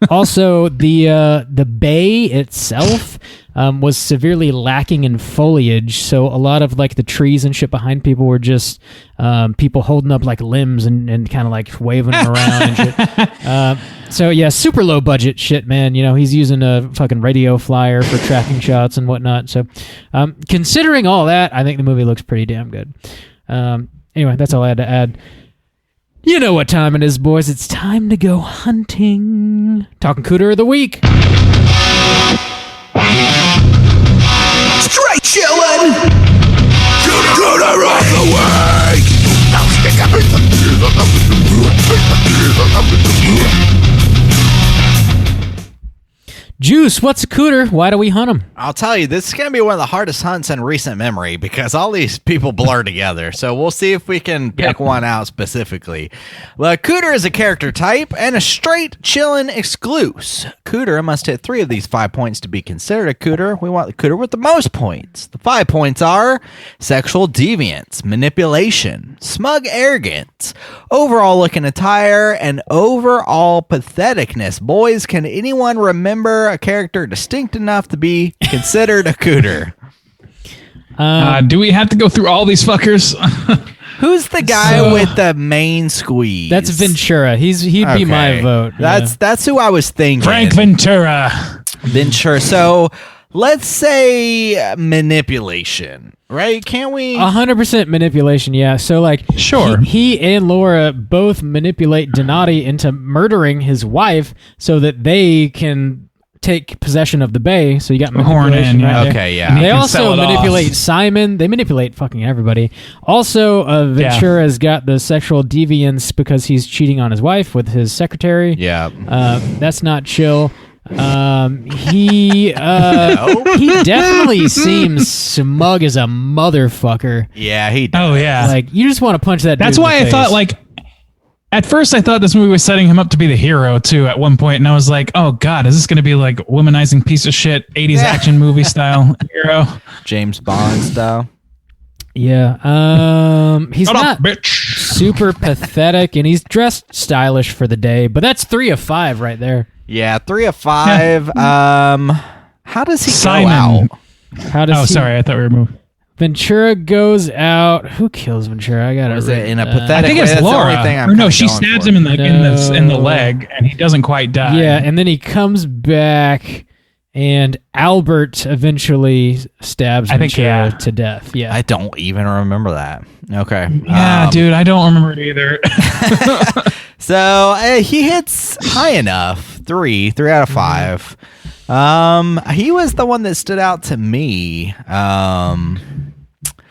Also, the bay itself was severely lacking in foliage, so a lot of like the trees and shit behind people were just people holding up like limbs and kind of like waving them around and shit. So yeah, super low budget shit, man. You know, he's using a fucking radio flyer for tracking shots and whatnot. So considering all that, I think the movie looks pretty damn good. Anyway, that's all I had to add. You know what time it is, boys. It's time to go hunting. Talking Cooter of the Week. Straight chillin'! Cooter of the Week! Juice, what's a cooter? Why do we hunt them? I'll tell you, this is going to be one of the hardest hunts in recent memory because all these people blur together. So we'll see if we can pick one out specifically. Well, Cooter is a character type and a straight chillin' exclusive. Cooter must hit 3 of these 5 points to be considered a cooter. We want the cooter with the most points. The 5 points are sexual deviance, manipulation, smug arrogance, overall looking attire, and overall patheticness. Boys, can anyone remember a character distinct enough to be considered a cooter? Do we have to go through all these fuckers? Who's the guy with the main squeeze? That's Ventura. He'd be my vote. That's who I was thinking. Frank Ventura. Ventura. So let's say manipulation, right? Can't we? 100% manipulation, yeah. So, like, sure. He and Laura both manipulate Donati into murdering his wife so that they can take possession of the bay. So you got manipulation right there. Okay, yeah. And they also manipulate Simon. They manipulate fucking everybody. Also, Ventura's got the sexual deviance because he's cheating on his wife with his secretary. Yeah. That's not chill. He definitely seems smug as a motherfucker. Yeah, he does. Oh, yeah. Like, you just want to punch that dude. That's why I thought, like, at first I thought this movie was setting him up to be the hero, too, at one point. And I was like, oh, God, is this going to be like womanizing piece of shit, 80s action movie style hero? James Bond style. Yeah. He's not super pathetic, and he's dressed stylish for the day. But that's 3 of 5 right there. Yeah, 3 of 5. Yeah. How does he Simon. go out? How does sorry, I thought we were moving. Ventura goes out. Who kills Ventura? I got Was it in a pathetic I think way? it's That's the Laura. only thing I'm Or no, kinda she going stabs for. him in the leg, and he doesn't quite die. Yeah, and then he comes back, and Albert eventually stabs Ventura to death. Yeah, I don't even remember that. Okay. Yeah, dude, I don't remember it either. So he hits high enough. 3 out of 5. He was the one that stood out to me.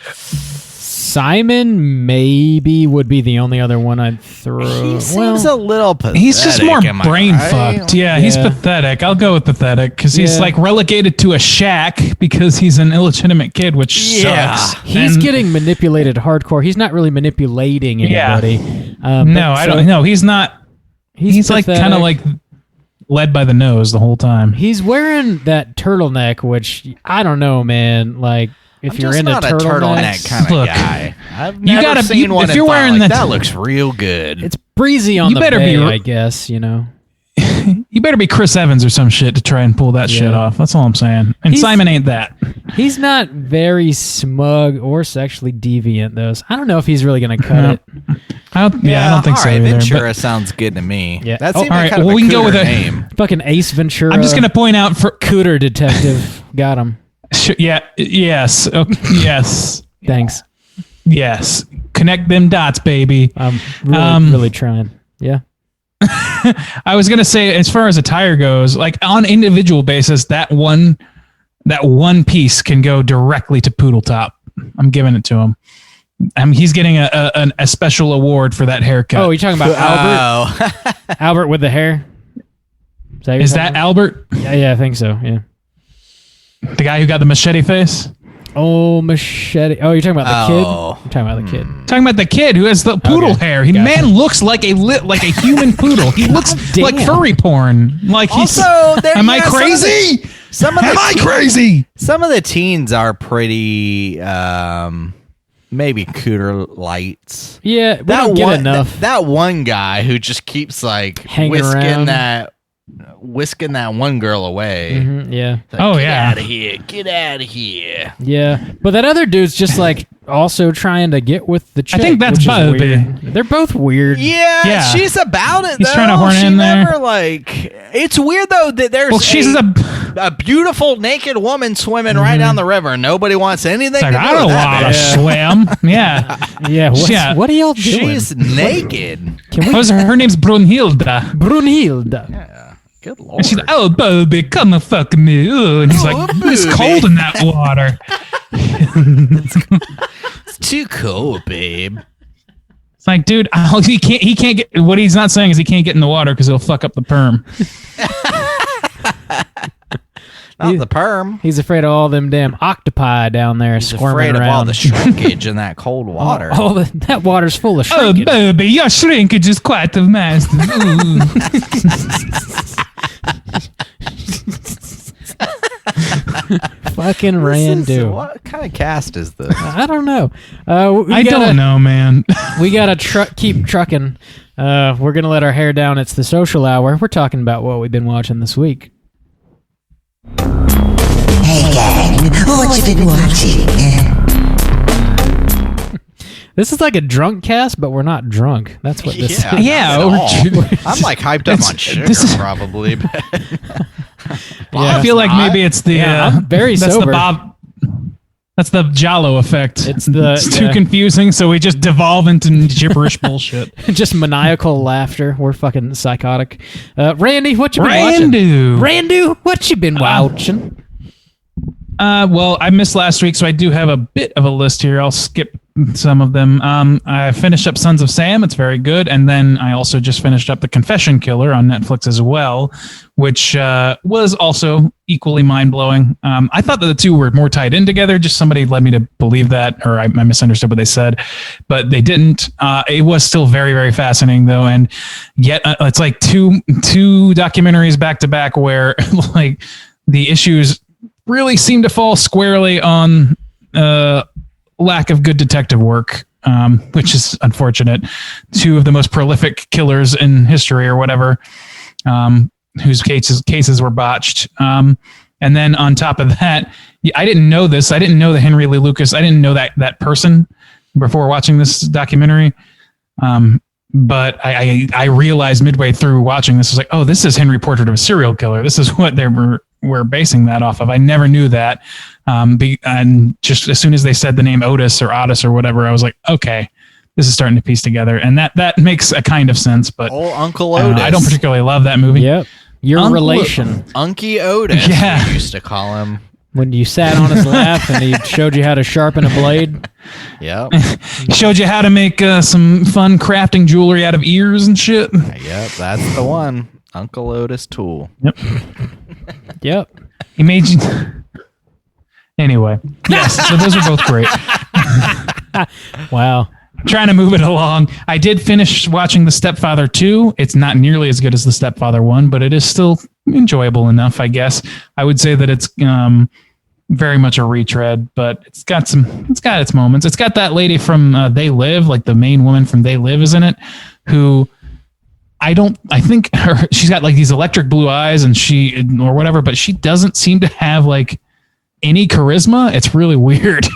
Simon maybe would be the only other one I'd throw. He seems a little pathetic. He's just more am I brain right? fucked. Yeah, he's pathetic. I'll go with pathetic because he's like relegated to a shack because he's an illegitimate kid, which sucks. He's getting manipulated hardcore. He's not really manipulating anybody. No, I don't know. He's not. He's like kind of like led by the nose the whole time. He's wearing that turtleneck, which I don't know, man. Like, if you're into not a turtleneck kind of guy. I've never seen one. If you're wearing that looks real good. It's breezy on the bay, I guess. You know. You better be Chris Evans or some shit to try and pull that shit off. That's all I'm saying. And Simon ain't that. He's not very smug or sexually deviant, though. So I don't know if he's really going to cut it. I don't think so either. Ventura sounds good to me. Yeah. That seems like kind of a we can go with name. Fucking Ace Ventura. I'm just going to point out for Cooter detective. Got him. Yeah. Yes. Yes. Thanks. Yes. Connect them dots, baby. I'm really trying. Yeah. I was gonna say, as far as attire goes, like on individual basis, that one piece can go directly to Poodle Top. I'm giving it to him. He's getting a special award for that haircut. Oh, you're talking about Albert? Albert with the hair? Is that Albert? Yeah, I think so. Yeah. The guy who got the machete face? Oh, machete. Oh, you're talking about the kid? You're talking about the kid. Talking about the kid who has the poodle hair. Man looks like a human poodle. He looks like furry porn. Like he's. Also, am I crazy? Am I crazy? Some of the teens are pretty. Maybe Cooter lights. Yeah, we don't get enough. That one guy who just keeps like hanging around. whisking that one girl away. Mm-hmm, yeah. Like, get out of here. Yeah, but that other dude's just like also trying to get with the chick. I think that's weird. They're both weird. Yeah, she's about it. He's though. trying to horn in there. Never, like, it's weird though that there's she's a beautiful naked woman swimming right down the river. Nobody wants anything to do I with don't that. want to swim. Yeah. What are y'all doing? She's naked. Her name's Brunhilde. Brunhilde. Yeah. Good Lord. And she's like, oh, baby, come and fuck me. Ooh. And he's like, it's cold in that water. It's too cold, babe. It's like, dude, he can't get, what he's not saying is he can't get in the water because he'll fuck up the perm. Not the perm. He's afraid of all them damn octopi down there squirming afraid around. of all the shrinkage in that cold water. That water's full of shrinkage. Oh, baby, your shrinkage is quite the master. Fucking Randu. What kind of cast is this? I don't know. I don't know, man. We gotta keep trucking. We're gonna let our hair down. It's the social hour. We're talking about what we've been watching this week. Hey gang, what you been watching? This is like a drunk cast, but we're not drunk. That's what this is. Yeah. I'm like hyped up on sugar, probably. But I feel like maybe it's the I'm very that's sober. the Bob. That's the Jalo effect. It's too confusing, so we just devolve into gibberish bullshit. Just maniacal laughter. We're fucking psychotic. Randy, what you been watching? Randu, what you been watching? Well, I missed last week, so I do have a bit of a list here. I'll skip some of them. I finished up Sons of Sam. It's very good. And then I also just finished up The Confession Killer on Netflix as well, which was also equally mind-blowing. I thought that the two were more tied in together. Just somebody led me to believe that, or I misunderstood what they said, but they didn't. It was still very, very fascinating, though. And yet it's like two documentaries back-to-back where like the issues really seem to fall squarely on lack of good detective work, which is unfortunate. Two of the most prolific killers in history or whatever, whose cases were botched. And then on top of that, I didn't know this. I didn't know that Henry Lee Lucas. I didn't know that person before watching this documentary. But I realized midway through watching this, was like, oh, this is Henry Portrait of a Serial Killer. This is what they were basing that off of. I never knew that. And just as soon as they said the name Otis or whatever, I was like, okay, this is starting to piece together. And that makes a kind of sense, but Uncle Otis. I don't particularly love that movie. Yep. Your relation. Unky Otis, yeah. we used to call him. When you sat on his lap and he showed you how to sharpen a blade. Yep. He showed you how to make some fun crafting jewelry out of ears and shit. Yep, that's the one. Uncle Otis Tool. Yep. Yep. He made you... Anyway. Yes, so those are both great. Wow. I'm trying to move it along. I did finish watching The Stepfather 2. It's not nearly as good as The Stepfather 1, but it is still enjoyable enough, I guess. I would say that it's very much a retread, but it's got its moments. It's got that lady from They Live, like the main woman from They Live is in it, who she's got like these electric blue eyes or whatever, but she doesn't seem to have like any charisma. It's really weird.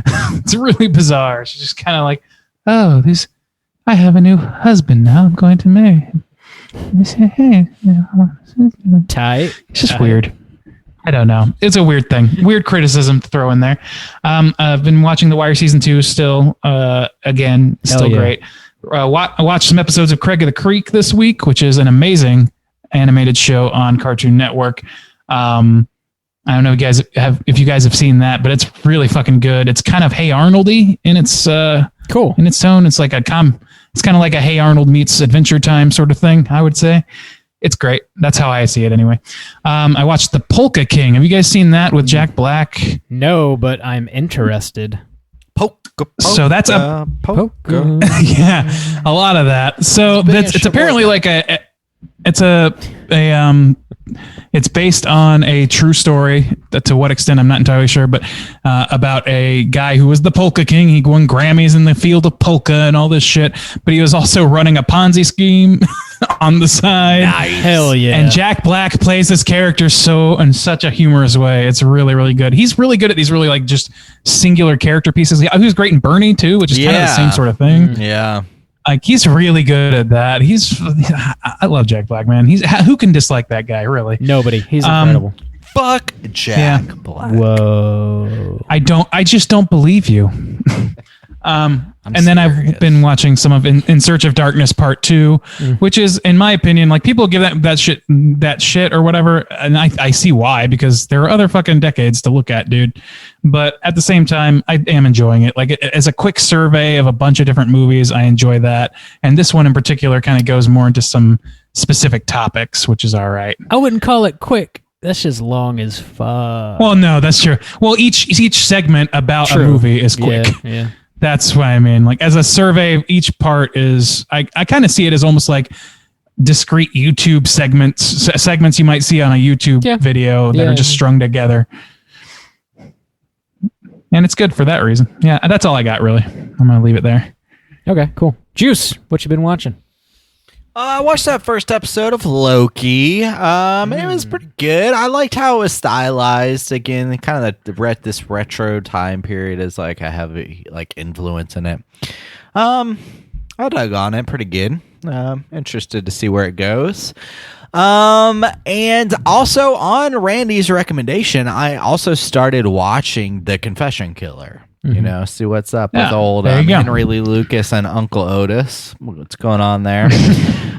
It's really bizarre. She's just kind of like, oh, I have a new husband now. I'm going to marry him. They say, hey, Tight. It's just weird. I don't know. It's a weird thing. Weird criticism to throw in there. I've been watching The Wire season 2 still. Again, still great. I watched some episodes of Craig of the Creek this week, which is an amazing animated show on Cartoon Network. I don't know if you guys have seen that, but it's really fucking good. It's kind of Hey Arnold-y in its cool in its tone. It's like it's kind of like a Hey Arnold meets Adventure Time sort of thing, I would say. It's great. That's how I see it anyway. I watched The Polka King. Have you guys seen that with Jack Black? No, but I'm interested. Polka, so that's a polka. Yeah, a lot of that. So it's apparently like it's based on a true story. To what extent, I'm not entirely sure, but about a guy who was the Polka King. He won Grammys in the field of polka and all this shit, but he was also running a Ponzi scheme on the side. Nice. Hell yeah. And Jack Black plays this character in such a humorous way. It's really, really good. He's really good at these really like just singular character pieces. He was great in Bernie too, which is kind of the same sort of thing. Yeah. Like he's really good at that. I love Jack Black, man. Who can dislike that guy? Really, nobody. He's incredible. Fuck Jack Black. Whoa. I just don't believe you. Then I've been watching some of In Search of Darkness Part 2, which is, in my opinion, like people give that shit or whatever, and I see why, because there are other fucking decades to look at, dude. But at the same time, I am enjoying it. Like as a quick survey of a bunch of different movies, I enjoy that. And this one in particular kind of goes more into some specific topics, which is all right. I wouldn't call it quick. That's just long as fuck. Well, no, that's true. Well, each segment about a movie is quick. Yeah. That's what I mean. Like as a survey, each part is, I kind of see it as almost like discrete YouTube segments you might see on a YouTube video that are just strung together. And it's good for that reason. Yeah, that's all I got really. I'm going to leave it there. Okay, cool. Juice, what you been watching? I watched that first episode of Loki. It was pretty good. I liked how it was stylized. Again, kind of this retro time period is like a heavy influence in it. I dug on it. Pretty good. Interested to see where it goes. And also on Randy's recommendation, I also started watching The Confession Killer. See what's up with old Henry Lee Lucas and Uncle Otis. What's going on there?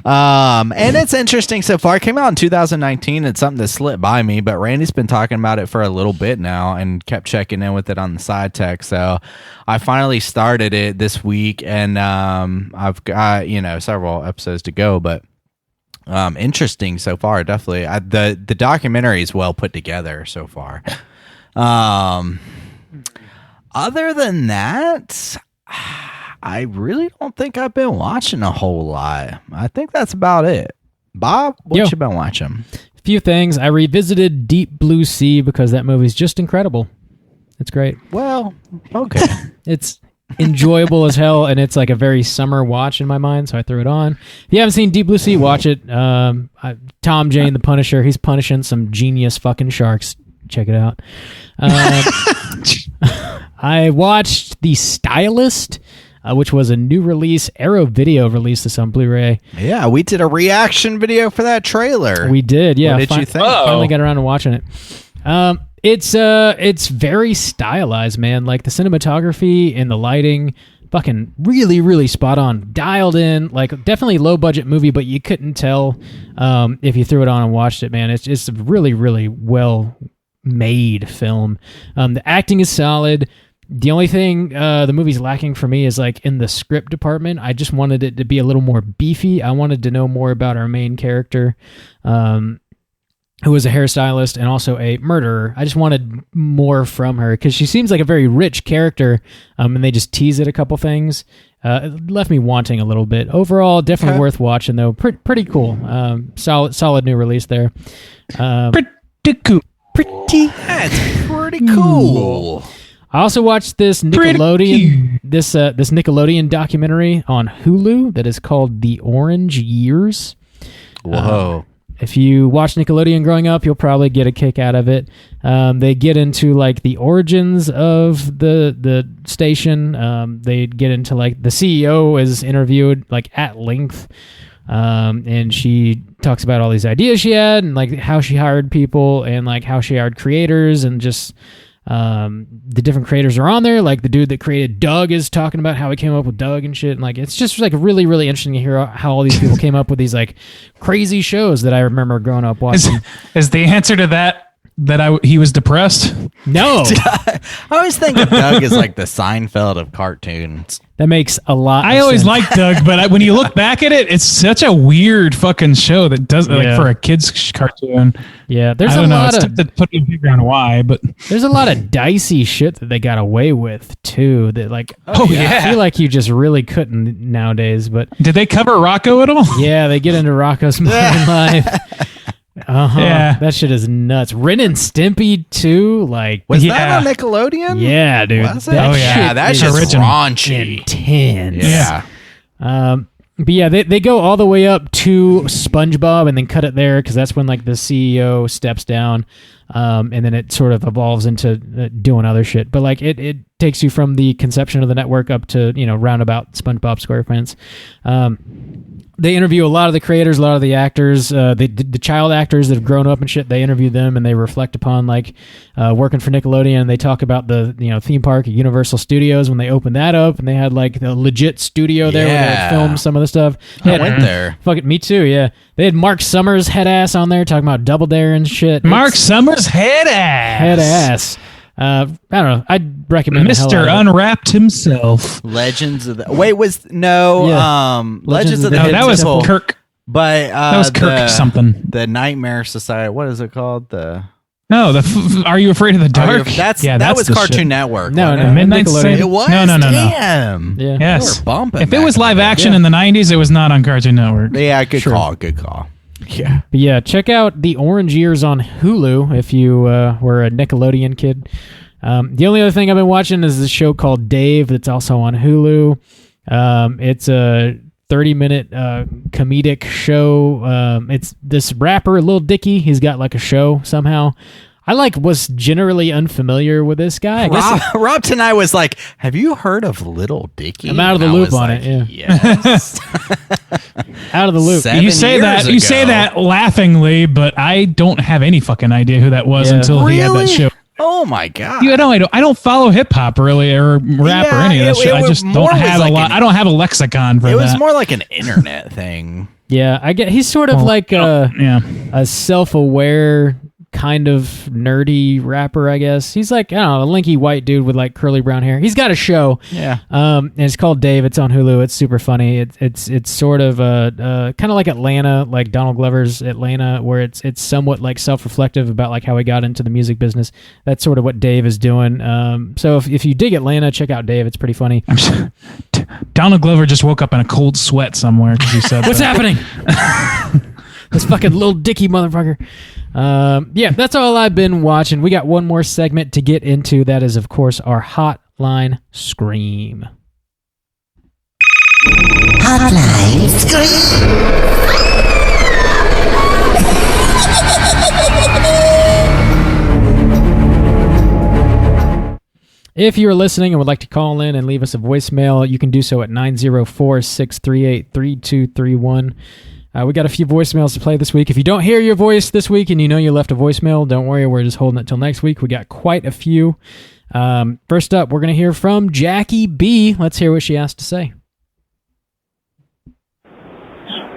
And it's interesting so far. It came out in 2019. It's something that slipped by me, but Randy's been talking about it for a little bit now and kept checking in with it on the side text. So I finally started it this week, and I've got several episodes to go, but interesting so far. Definitely, the documentary is well put together so far. Other than that, I really don't think I've been watching a whole lot. I think that's about it. Bob, what you been watching? A few things. I revisited Deep Blue Sea because that movie's just incredible. It's great. Well, okay. It's enjoyable as hell, and it's like a very summer watch in my mind, so I threw it on. If you haven't seen Deep Blue Sea, watch it. Tom Jane, the Punisher, he's punishing some genius fucking sharks. Check it out. I watched The Stylist, which was a new release. Arrow Video released this on Blu-ray. Yeah, we did a reaction video for that trailer. We did, yeah. What did you think? Finally got around to watching it. It's very stylized, man. Like the cinematography and the lighting, fucking really, really spot on. Dialed in, like definitely low budget movie, but you couldn't tell if you threw it on and watched it, man. It's a really, really well made film. The acting is solid. The only thing the movie's lacking for me is like in the script department. I just wanted it to be a little more beefy. I wanted to know more about our main character, who was a hairstylist and also a murderer. I just wanted more from her because she seems like a very rich character, and they just tease it a couple things. It left me wanting a little bit. Overall, definitely worth watching though. Pretty cool. Solid new release there. Pretty cool. That's pretty cool. I also watched this Nickelodeon this Nickelodeon documentary on Hulu that is called The Orange Years. Whoa. If you watched Nickelodeon growing up, you'll probably get a kick out of it. They get into like the origins of the station. They get into like the CEO is interviewed like at length. And she talks about all these ideas she had and like how she hired people and like how she hired creators and just the different creators are on there. Like the dude that created Doug is talking about how he came up with Doug and shit. And like it's just like really, really interesting to hear how all these people came up with these like crazy shows that I remember growing up watching. Is the answer to that he was depressed? No. I always think of Doug as like the Seinfeld of cartoons. That makes a lot I of always sense. liked Doug, but when you look back at it, it's such a weird fucking show that does like for a kid's cartoon. Yeah, there's I don't a know. lot It's of tough to put a figure on why, but there's a lot of dicey shit that they got away with too. That like Oh, yeah. I feel like you just really couldn't nowadays. But did they cover Rocco at all? yeah, they get into Rocco's Modern Life. Yeah. That shit is nuts. Ren and Stimpy too. Like Was that on Nickelodeon? yeah, dude. Was it? That Yeah, that's shit is just raunchy. intense. Yeah. But yeah, they go all the way up to SpongeBob and then cut it there because that's when like the CEO steps down, and then it sort of evolves into doing other shit. But like it takes you from the conception of the network up to roundabout SpongeBob SquarePants. They interview a lot of the creators, a lot of the actors, the child actors that have grown up and shit. They interview them and they reflect upon like working for Nickelodeon. They talk about the theme park at Universal Studios when they opened that up, and they had like the legit studio there where they filmed some of the stuff. I went there. Fuck it, me too. Yeah, they had Mark Summers head ass on there talking about Double Dare and shit. Mark Summers head ass. Head ass. I don't know. I'd recommend Mr. Unwrapped himself. Legends of the Legends of the No, that was Mythical- Kirk. But That was Kirk something. The Nightmare Society. What is it called? No, Are You Afraid of the Dark? That was the Cartoon shit. Network. No, wasn't no, it? Midnight Nickelodeon. Sun- It was. No. Damn. Yeah. Yes. They were bumping If it back was in live the day. action in the 90s, it was not on Cartoon Network. Yeah, good call. Good call. Yeah. But yeah, check out The Orange Years on Hulu if you were a Nickelodeon kid. The only other thing I've been watching is this show called Dave that's also on Hulu. It's a 30-minute comedic show. It's this rapper, Lil Dicky. He's got like a show somehow. I was generally unfamiliar with this guy. Rob tonight was like, "Have you heard of Little Dicky?" I'm out of the loop on it. Yeah. Yes. Out of the loop. You say that laughingly, but I don't have any fucking idea who that was until he had that show. Oh my god! I don't follow hip hop really or rap or any of that shit. I just don't have a lot. I don't have a lexicon for that. It was more like an internet thing. Yeah, I get. He's sort of like a self-aware kind of nerdy rapper, I guess. He's like, I don't know, a lanky white dude with like curly brown hair. He's got a show. Yeah. And it's called Dave. It's on Hulu. It's super funny. It's sort of kind of like Atlanta, like Donald Glover's Atlanta, where it's somewhat like self-reflective about like how he got into the music business. That's sort of what Dave is doing. So if you dig Atlanta, check out Dave. It's pretty funny. Donald Glover just woke up in a cold sweat somewhere because he said, "What's happening?" This fucking Little Dicky motherfucker. Yeah, that's all I've been watching. We got one more segment to get into. That is, of course, our Hotline Scream. Hotline Scream. If you're listening and would like to call in and leave us a voicemail, you can do so at 904-638-3231. We got a few voicemails to play this week. If you don't hear your voice this week and you know you left a voicemail, don't worry. We're just holding it till next week. We got quite a few. First up, we're going to hear from Jackie B. Let's hear what she has to say.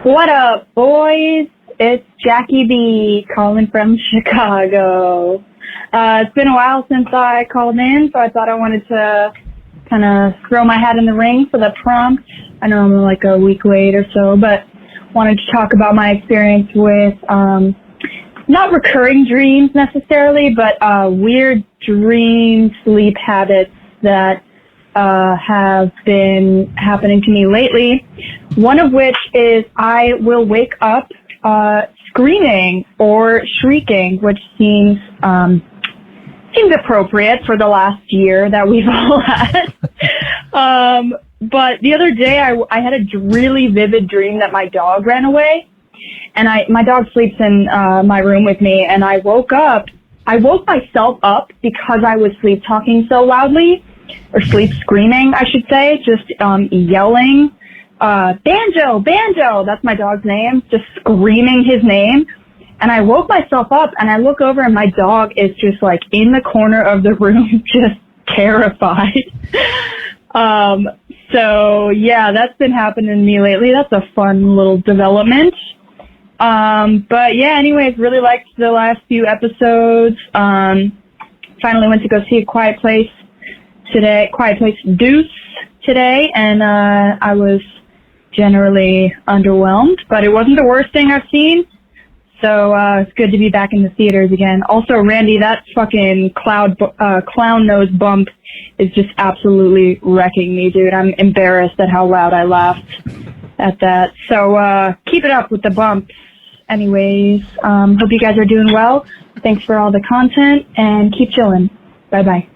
What up, boys? It's Jackie B. calling from Chicago. It's been a while since I called in, so I thought I wanted to kind of throw my hat in the ring for the prompt. I know I'm like a week late or so, but wanted to talk about my experience with not recurring dreams necessarily, but weird dream sleep habits that have been happening to me lately. One of which is I will wake up screaming or shrieking, which seems appropriate for the last year that we've all had. But the other day I had a really vivid dream that my dog ran away, and my dog sleeps in my room with me, and I woke myself up because I was sleep talking so loudly, or sleep screaming, I should say, just yelling, Banjo, that's my dog's name, just screaming his name. And I woke myself up, and I look over, and my dog is just like in the corner of the room, just terrified. So yeah, that's been happening to me lately. That's a fun little development. But yeah, anyways, really liked the last few episodes. Finally went to go see Quiet Place Deuce today, and I was generally underwhelmed, but it wasn't the worst thing I've seen. So it's good to be back in the theaters again. Also, Randy, that fucking clown nose bump is just absolutely wrecking me, dude. I'm embarrassed at how loud I laughed at that. So keep it up with the bumps. Anyways, hope you guys are doing well. Thanks for all the content, and keep chilling. Bye-bye.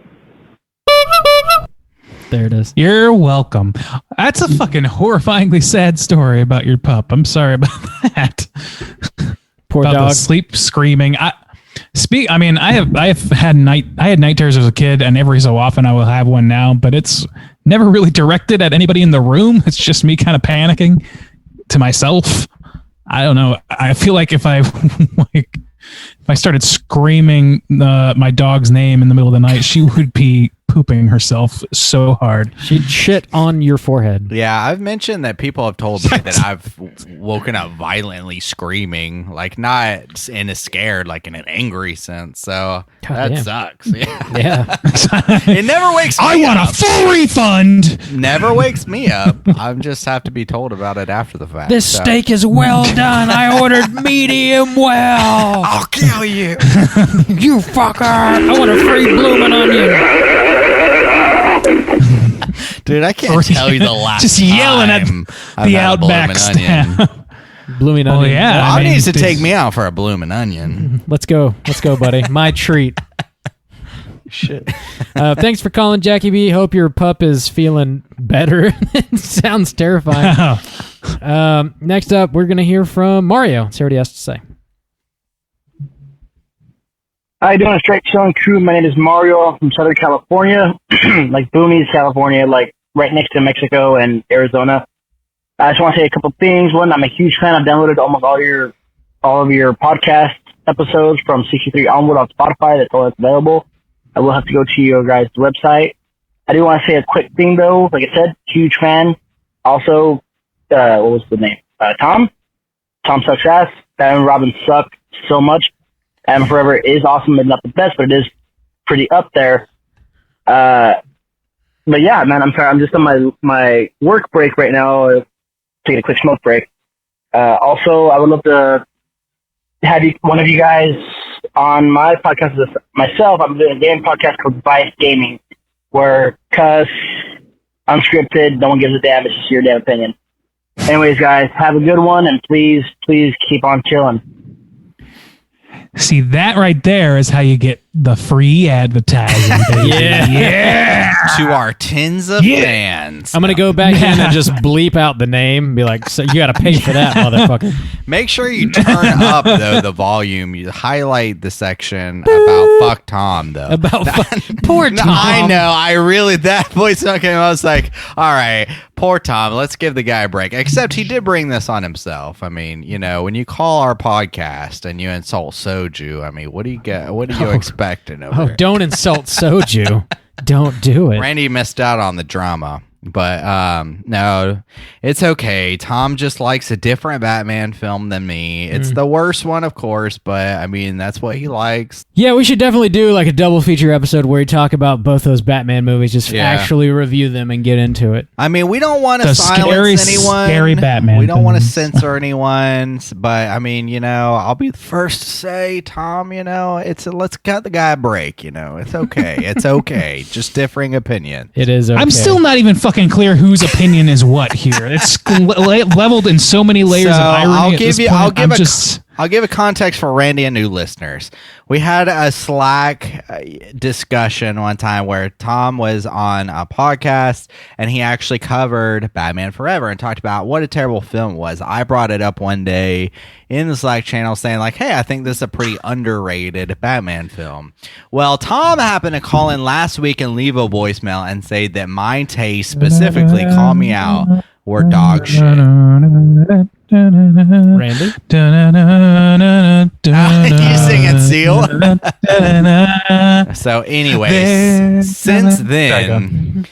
There it is. You're welcome. That's a fucking horrifyingly sad story about your pup. I'm sorry about that. Poor about dog. The sleep screaming. I had night terrors as a kid, and every so often I will have one now, but it's never really directed at anybody in the room. It's just me kind of panicking to myself. I don't know. I feel like if I started screaming my dog's name in the middle of the night, she would be pooping herself so hard. She'd shit on your forehead. Yeah, I've mentioned that people have told me that I've woken up violently screaming, like not in a scared, like in an angry sense. So that sucks. Yeah. It never wakes me up. I want a full refund. Never wakes me up. I just have to be told about it after the fact. This steak is well done. I ordered medium well. I'll kill you. You fucker. I want a free bloomin' onion. Dude, I can't tell you the last just yelling at the Outback staff. Blooming onion. Oh yeah, Bob needs to take me out for a blooming onion. Let's go, buddy. My treat. Shit. Thanks for calling, Jackie B. Hope your pup is feeling better. It sounds terrifying. Next up, we're going to hear from Mario. Let's hear what he has to say. How you doing, Straight Chilling Crew? My name is Mario from Southern California, like Boonies, California, like right next to Mexico and Arizona. I just want to say a couple things. One, I'm a huge fan. I've downloaded almost all of your podcast episodes from 63 onward on Spotify. That's all that's available. I will have to go to your guys' website. I do want to say a quick thing, though. Like I said, huge fan. Also, what was the name? Tom sucks ass. Batman and Robin suck so much. Batman Forever is awesome, but not the best, but it is pretty up there. But yeah, man, I'm sorry. I'm just on my work break right now. Taking a quick smoke break. Also, I would love to have one of you guys on my podcast with myself. I'm doing a game podcast called Bias Gaming, where cuss, unscripted, no one gives a damn. It's just your damn opinion. Anyways, guys, have a good one, and please keep on chilling. See, that right there is how you get the free advertising, baby. Yeah. To our tens of fans. I'm going to go back in and just bleep out the name and be like, so you got to pay for that, motherfucker. Make sure you turn up, though, the volume. You highlight the section about fuck Tom, though. Poor Tom. I know. That voice came. I was like, all right, poor Tom. Let's give the guy a break. Except he did bring this on himself. I mean, when you call our podcast and you insult Soju, I mean, what do you get? What do you expecting over there? Don't insult Soju. Don't do it. Randy missed out on the drama. But no, it's okay. Tom just likes a different Batman film than me. It's the worst one, of course, but I mean, that's what he likes. Yeah, we should definitely do like a double feature episode where we talk about both those Batman movies, just actually review them and get into it. I mean, we don't want to silence anyone. Scary Batman. We don't want to censor anyone, but I mean, I'll be the first to say, Tom, let's cut the guy a break. It's okay. It's okay. Just differing opinion. It is okay. I'm still not even fucking clear whose opinion is what here. It's leveled in so many layers of irony. I'll give a context for Randy and new listeners. We had a Slack discussion one time where Tom was on a podcast and he actually covered Batman Forever and talked about what a terrible film it was. I brought it up one day in the Slack channel saying like, hey, I think this is a pretty underrated Batman film. Well, Tom happened to call in last week and leave a voicemail and say that my taste, specifically Call Me Out, were dog shit. Randy? You sing it, Seal. So anyways, since then,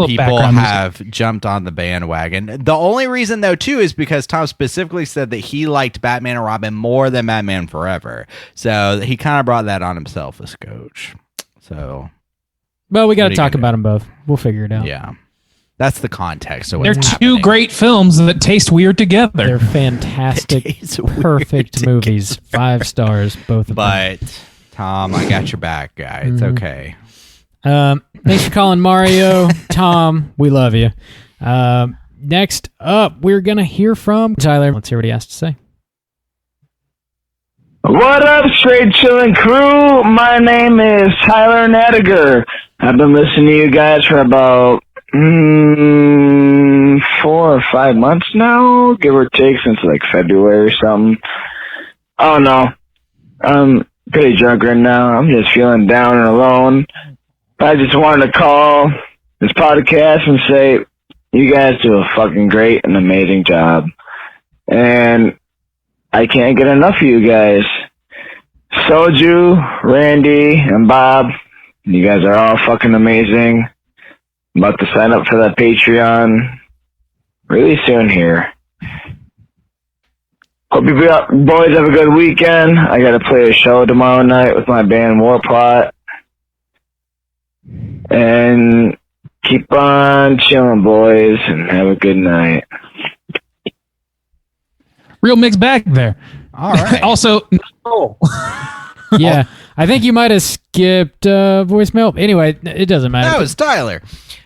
people have jumped on the bandwagon. The only reason, though, too, is because Tom specifically said that he liked Batman and Robin more than Batman Forever. So he kind of brought that on himself as coach. So, well, we got to talk about them both. We'll figure it out. Yeah. That's the context. They're two great films that taste weird together. They're fantastic, perfect movies. 5 stars, both of them. But, Tom, I got your back, guy. It's okay. Thanks for calling, Mario. Tom, we love you. Next up, we're going to hear from Tyler. Let's hear what he has to say. What up, Straight Chilling Crew? My name is Tyler Nadiger. I've been listening to you guys for about 4 or 5 months now, give or take, since like February or something. I don't know. I'm pretty drunk right now. I'm just feeling down and alone. I just wanted to call this podcast and say you guys do a fucking great and amazing job. And I can't get enough of you guys. Soju, Randy, and Bob, you guys are all fucking amazing. I'm about to sign up for that Patreon really soon here. Hope you boys have a good weekend. I got to play a show tomorrow night with my band Warplot. And keep on chilling, boys, and have a good night. Real mixed bag there. All right. Also, no. Yeah, I think you might have skipped voicemail. Anyway, it doesn't matter. That was Tyler.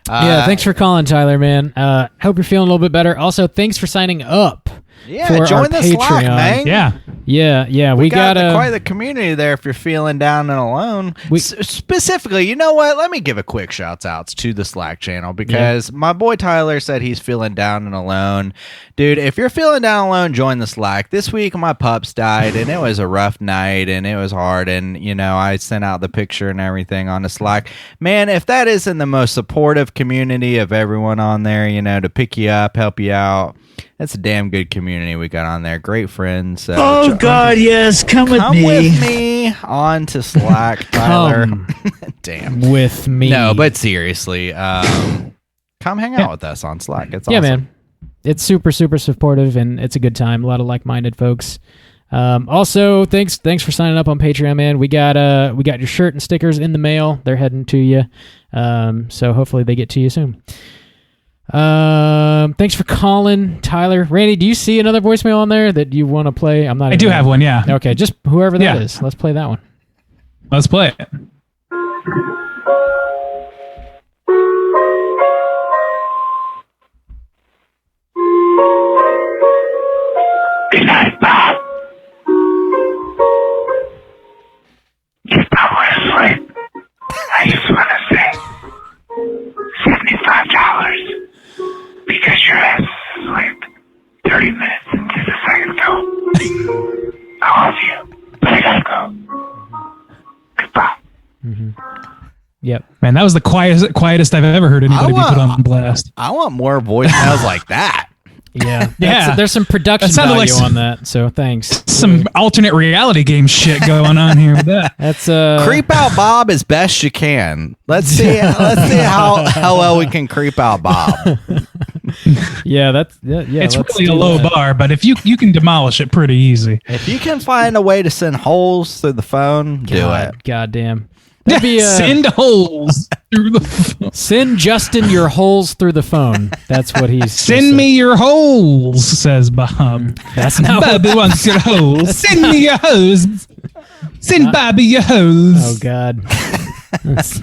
Yeah, thanks for calling, Tyler, man. Hope you're feeling a little bit better. Also, thanks for signing up Yeah, for join our the Patreon. Slack, man. Yeah. We got quite the community there if you're feeling down and alone. Specifically, you know what? Let me give a quick shout outs to the Slack channel because my boy Tyler said he's feeling down and alone. Dude, if you're feeling down alone, join the Slack. This week my pups died and it was a rough night and it was hard, and I sent out the picture and everything on the Slack. Man, if that isn't the most supportive community of everyone on there, to pick you up, help you out. That's a damn good community we got on there. Great friends. God, yes. Come with me on to Slack, Tyler. Damn. With me. No, but seriously, come hang out with us on Slack. It's awesome. Man. It's super, super supportive, and it's a good time. A lot of like-minded folks. Also, thanks for signing up on Patreon, man. We got your shirt and stickers in the mail. They're heading to you. So hopefully they get to you soon. Thanks for calling, Tyler. Randy, do you see another voicemail on there that you want to play? I do have one, yeah. Okay, just whoever that is. Let's play that one. Let's play it. Good night, Bob. If I were asleep, I just want to say $75 because your ass is asleep 30 minutes into the second film. I love you, but I gotta go. Goodbye. Mm-hmm. Yep. Man, that was the quietest I've ever heard anybody be put on blast. I want more voicemails like that. Yeah. There's some production value on that, so thanks. Some alternate reality game shit going on here with that. That's creep out Bob as best you can. Let's see how well we can creep out Bob. It's really a low bar, but if you can demolish it pretty easy. If you can find a way to send holes through the phone, do it. Goddamn. That'd be send holes through the phone. Send Justin your holes through the phone. That's what he's. Send me your holes, says Bob. That's not. Bobby wants your holes. Send me your holes. Send Bobby your holes. Oh God. That's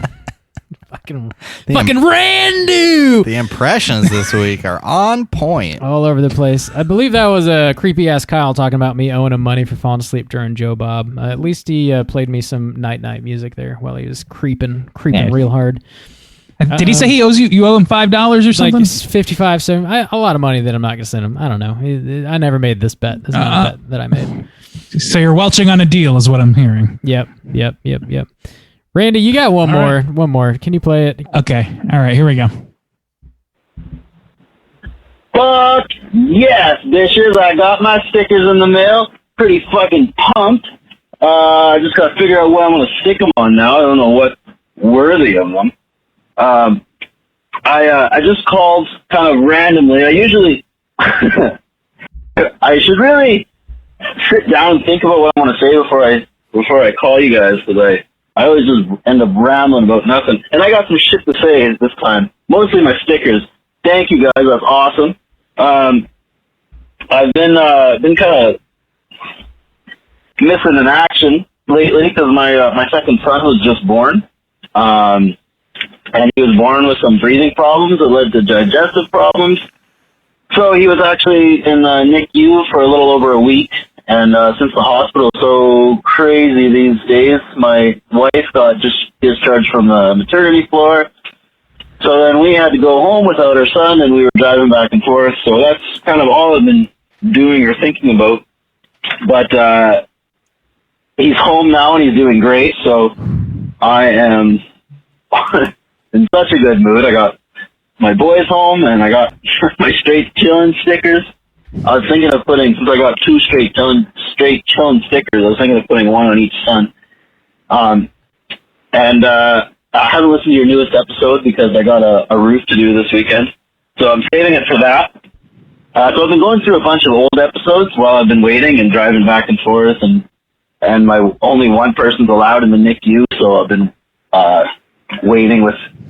fucking Randu. The impressions this week are on point. All over the place. I believe that was a creepy ass Kyle talking about me owing him money for falling asleep during Joe Bob. At least he played me some night music there while he was creeping real hard. Did he say he owes you owe him $5 or something? Like 55, so a lot of money that I'm not going to send him. I don't know. I never made this bet. This is not a bet that I made. So you're welching on a deal is what I'm hearing. Yep. Randy, you got one more. Can you play it? Okay. All right, here we go. Fuck yes, bitches. I got my stickers in the mail. Pretty fucking pumped. I just gotta figure out what I'm gonna stick them on now. I don't know what's worthy of them. I just called kind of randomly. I usually I should really sit down and think about what I want to say before I call you guys, because I always just end up rambling about nothing. And I got some shit to say this time. Mostly my stickers. Thank you guys. That's awesome. I've been kind of missing in action lately because my second son was just born. And he was born with some breathing problems that led to digestive problems. So he was actually in the NICU for a little over a week. And since the hospital is so crazy these days, my wife got just discharged from the maternity floor. So then we had to go home without our son, and we were driving back and forth. So that's kind of all I've been doing or thinking about. But he's home now, and he's doing great. So I am in such a good mood. I got my boys home, and I got my straight chillin' stickers. I was thinking of putting, since I got two straight chillin' stickers, I was thinking of putting one on each son. And I haven't listened to your newest episode because I got a roof to do this weekend. So I'm saving it for that. So I've been going through a bunch of old episodes while I've been waiting and driving back and forth, and my only one person's allowed in the NICU, so I've been waiting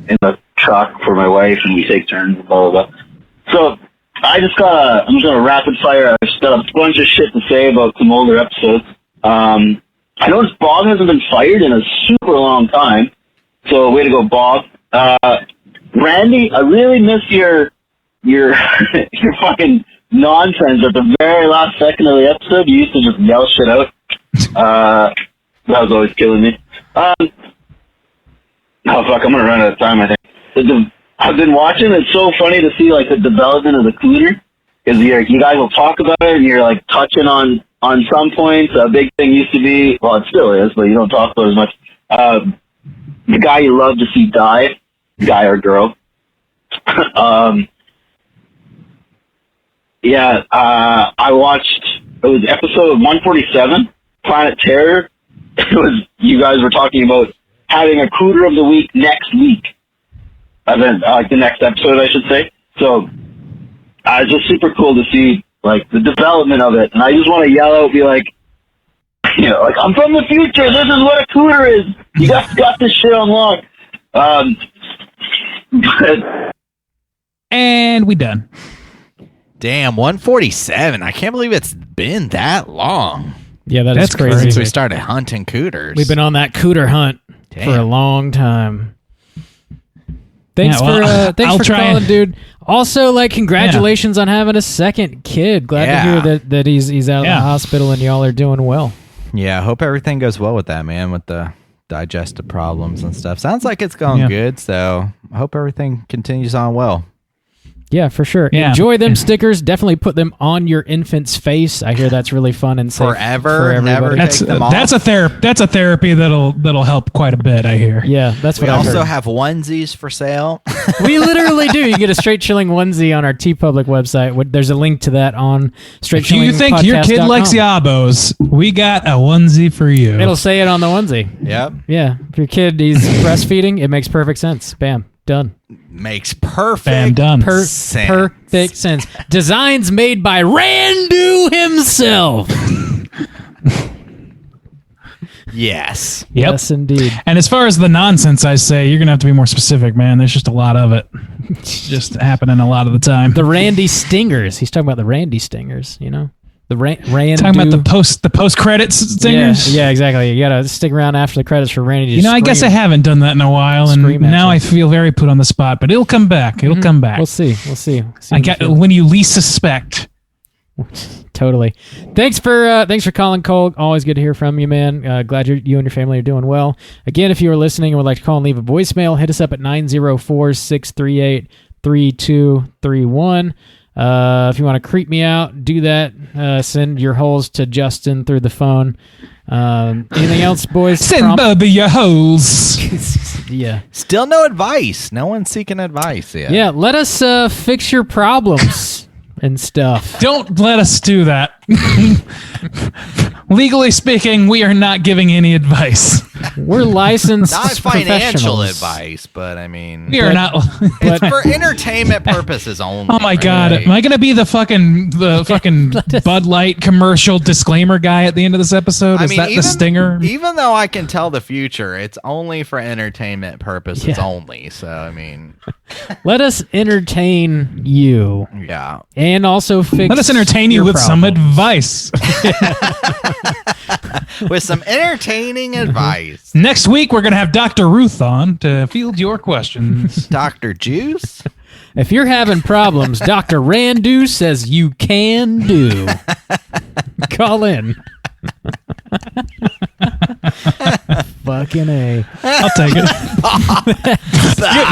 in the truck for my wife, and we take turns, blah, blah, blah. So I'm just gonna rapid fire. I've just got a bunch of shit to say about some older episodes. I noticed Bob hasn't been fired in a super long time, so way to go, Bob. Randy, I really miss your fucking nonsense at the very last second of the episode. You used to just yell shit out. That was always killing me. Oh fuck, I'm gonna run out of time, I think. I've been watching, it's so funny to see like the development of the Cooter, because you guys will talk about it and you're like touching on some points. A big thing used to be, well it still is, but you don't talk about it as much, the guy you love to see die, guy or girl. I watched, it was episode 147, Planet Terror. It was, you guys were talking about having a Cooter of the Week next week. The next episode, I should say. So, it's just super cool to see, like, the development of it. And I just want to yell out, be like, you know, like, I'm from the future. This is what a Cooter is. You guys got this shit on lock. And we done. Damn, 147. I can't believe it's been that long. Yeah, that's crazy. Since we started hunting cooters. We've been on that Cooter hunt for a long time. Thanks for calling, dude. Also, like, congratulations on having a second kid. Glad to hear that he's out of the hospital and y'all are doing well. Yeah, hope everything goes well with that, man, with the digestive problems and stuff. Sounds like it's going good, so I hope everything continues on well. Yeah, for sure. Yeah. Enjoy them stickers. Definitely put them on your infant's face. I hear that's really fun and safe forever. Never take them off. That's a therapy that'll help quite a bit. I hear. Yeah, that's what we I also heard. have onesies for sale. We literally do. You get a Straight Chilling onesie on our TeePublic website. There's a link to that on StraightChillingPodcast.com. Do you think your kid likes Yabos? We got a onesie for you. It'll say it on the onesie. Yep. Yeah. If your kid is breastfeeding, it makes perfect sense. Bam. Done. Makes perfect sense. Perfect sense. Designs made by Randu himself. Yes. Yep. Yes, indeed. And as far as the nonsense, I say, you're going to have to be more specific, man. There's just a lot of it. Just happening a lot of the time. The Randy Stingers. He's talking about the Randy Stingers, you know? The Randy. Talking about the post credits stingers. Yeah, exactly. You gotta stick around after the credits for Randy. You know, I guess I haven't done that in a while, and now I feel very put on the spot. But it'll come back. It'll come back. We'll see. When you least suspect. Totally. Thanks for calling, Cole. Always good to hear from you, man. Glad you and your family are doing well. Again, if you are listening and would like to call and leave a voicemail, hit us up at 904-638-3231. If you want to creep me out, do that. Send your holes to Justin through the phone. Anything else, boys? Send Bubby your holes. Yeah. Still no advice. No one's seeking advice yet. Yeah, let us fix your problems and stuff. Don't let us do that. Legally speaking, we are not giving any advice. We're licensed not financial professionals. advice, but I mean, we are not. It's for entertainment purposes only. Oh my god, am I going to be the fucking Bud Light commercial disclaimer guy at the end of this episode? Is that the stinger? Even though I can tell the future, it's only for entertainment purposes only. So I mean, let us entertain you. Yeah, and also fix. Let us entertain you with some advice. With some entertaining advice. Next week, we're going to have Dr. Ruth on to field your questions. Dr. Juice? If you're having problems, Dr. Randu says you can do. Call in. Fucking A. I'll take it. Bob,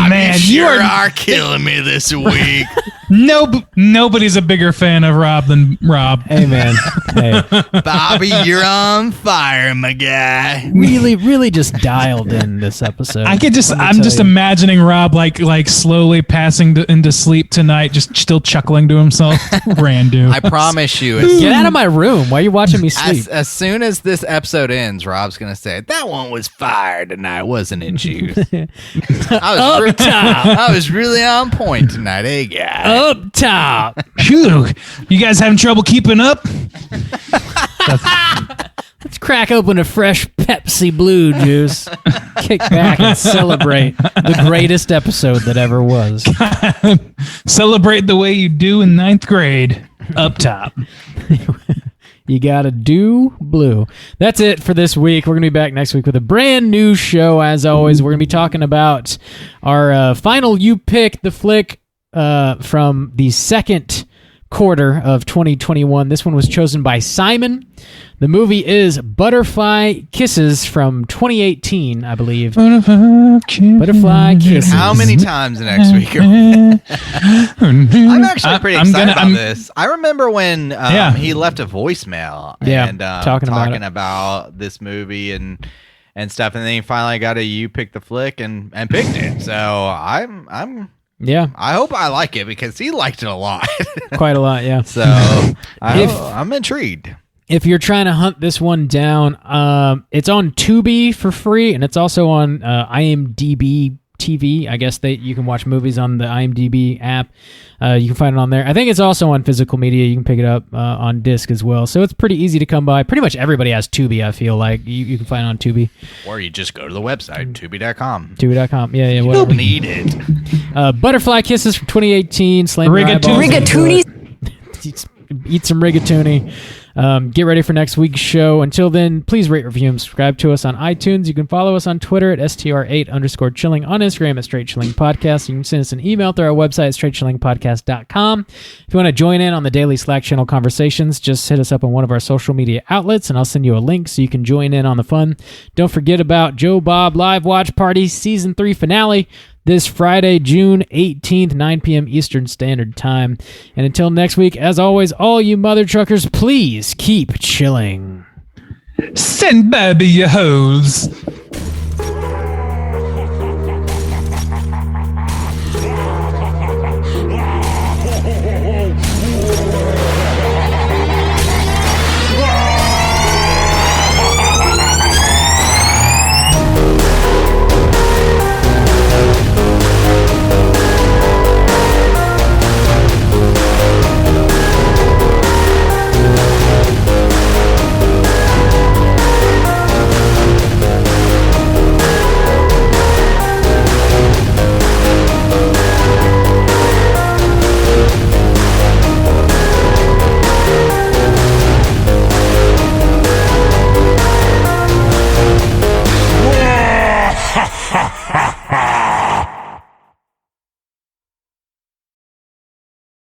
man, you are killing me this week. Nobody's a bigger fan of Rob than Rob. Hey, man. Hey. Bobby, you're on fire, my guy. Really just dialed in this episode. I'm just imagining Rob like slowly passing into sleep tonight, just still chuckling to himself. Randu. I promise you. Get out of my room. Why are you watching me sleep? As soon as this episode ends, Rob's going to say, that one was fire tonight, wasn't it, Juice? I was really on point tonight, eh, guy? Up top. Phew. You guys having trouble keeping up? Let's crack open a fresh Pepsi Blue Juice. Kick back and celebrate the greatest episode that ever was. Celebrate the way you do in 9th grade. Up top. You gotta do blue. That's it for this week. We're gonna be back next week with a brand new show. As always, we're gonna be talking about our final You Pick the Flick from the second quarter of 2021. This one was chosen by Simon. The movie is Butterfly Kisses from 2018, I believe. Butterfly Kisses. How many times next week? I'm actually pretty excited about this. I remember when he left a voicemail and talking about this movie and stuff, and then he finally got a "you pick the flick" and picked it. So I'm I hope I like it because he liked it a lot. Quite a lot, yeah. So I'm intrigued. If you're trying to hunt this one down, it's on Tubi for free, and it's also on IMDb TV. I guess you can watch movies on the IMDb app. You can find it on there. I think it's also on physical media. You can pick it up on disc as well. So it's pretty easy to come by. Pretty much everybody has Tubi, I feel like. You can find it on Tubi. Or you just go to the website, Tubi.com. Tubi.com. Yeah, whatever. You need it. Butterfly Kisses from 2018. Rigatoni. Eat some rigatoni. Get ready for next week's show. Until then, please rate, review, and subscribe to us on iTunes. You can follow us on Twitter at STR8_chilling, on Instagram at Straight Chilling Podcast. You can send us an email through our website at straightchillingpodcast.com. If you want to join in on the daily Slack channel conversations, just hit us up on one of our social media outlets, and I'll send you a link so you can join in on the fun. Don't forget about Joe Bob Live Watch Party Season 3 finale this Friday, June 18th, 9 p.m. Eastern Standard Time. And until next week, as always, all you mother truckers, please keep chilling. Send baby your hoes.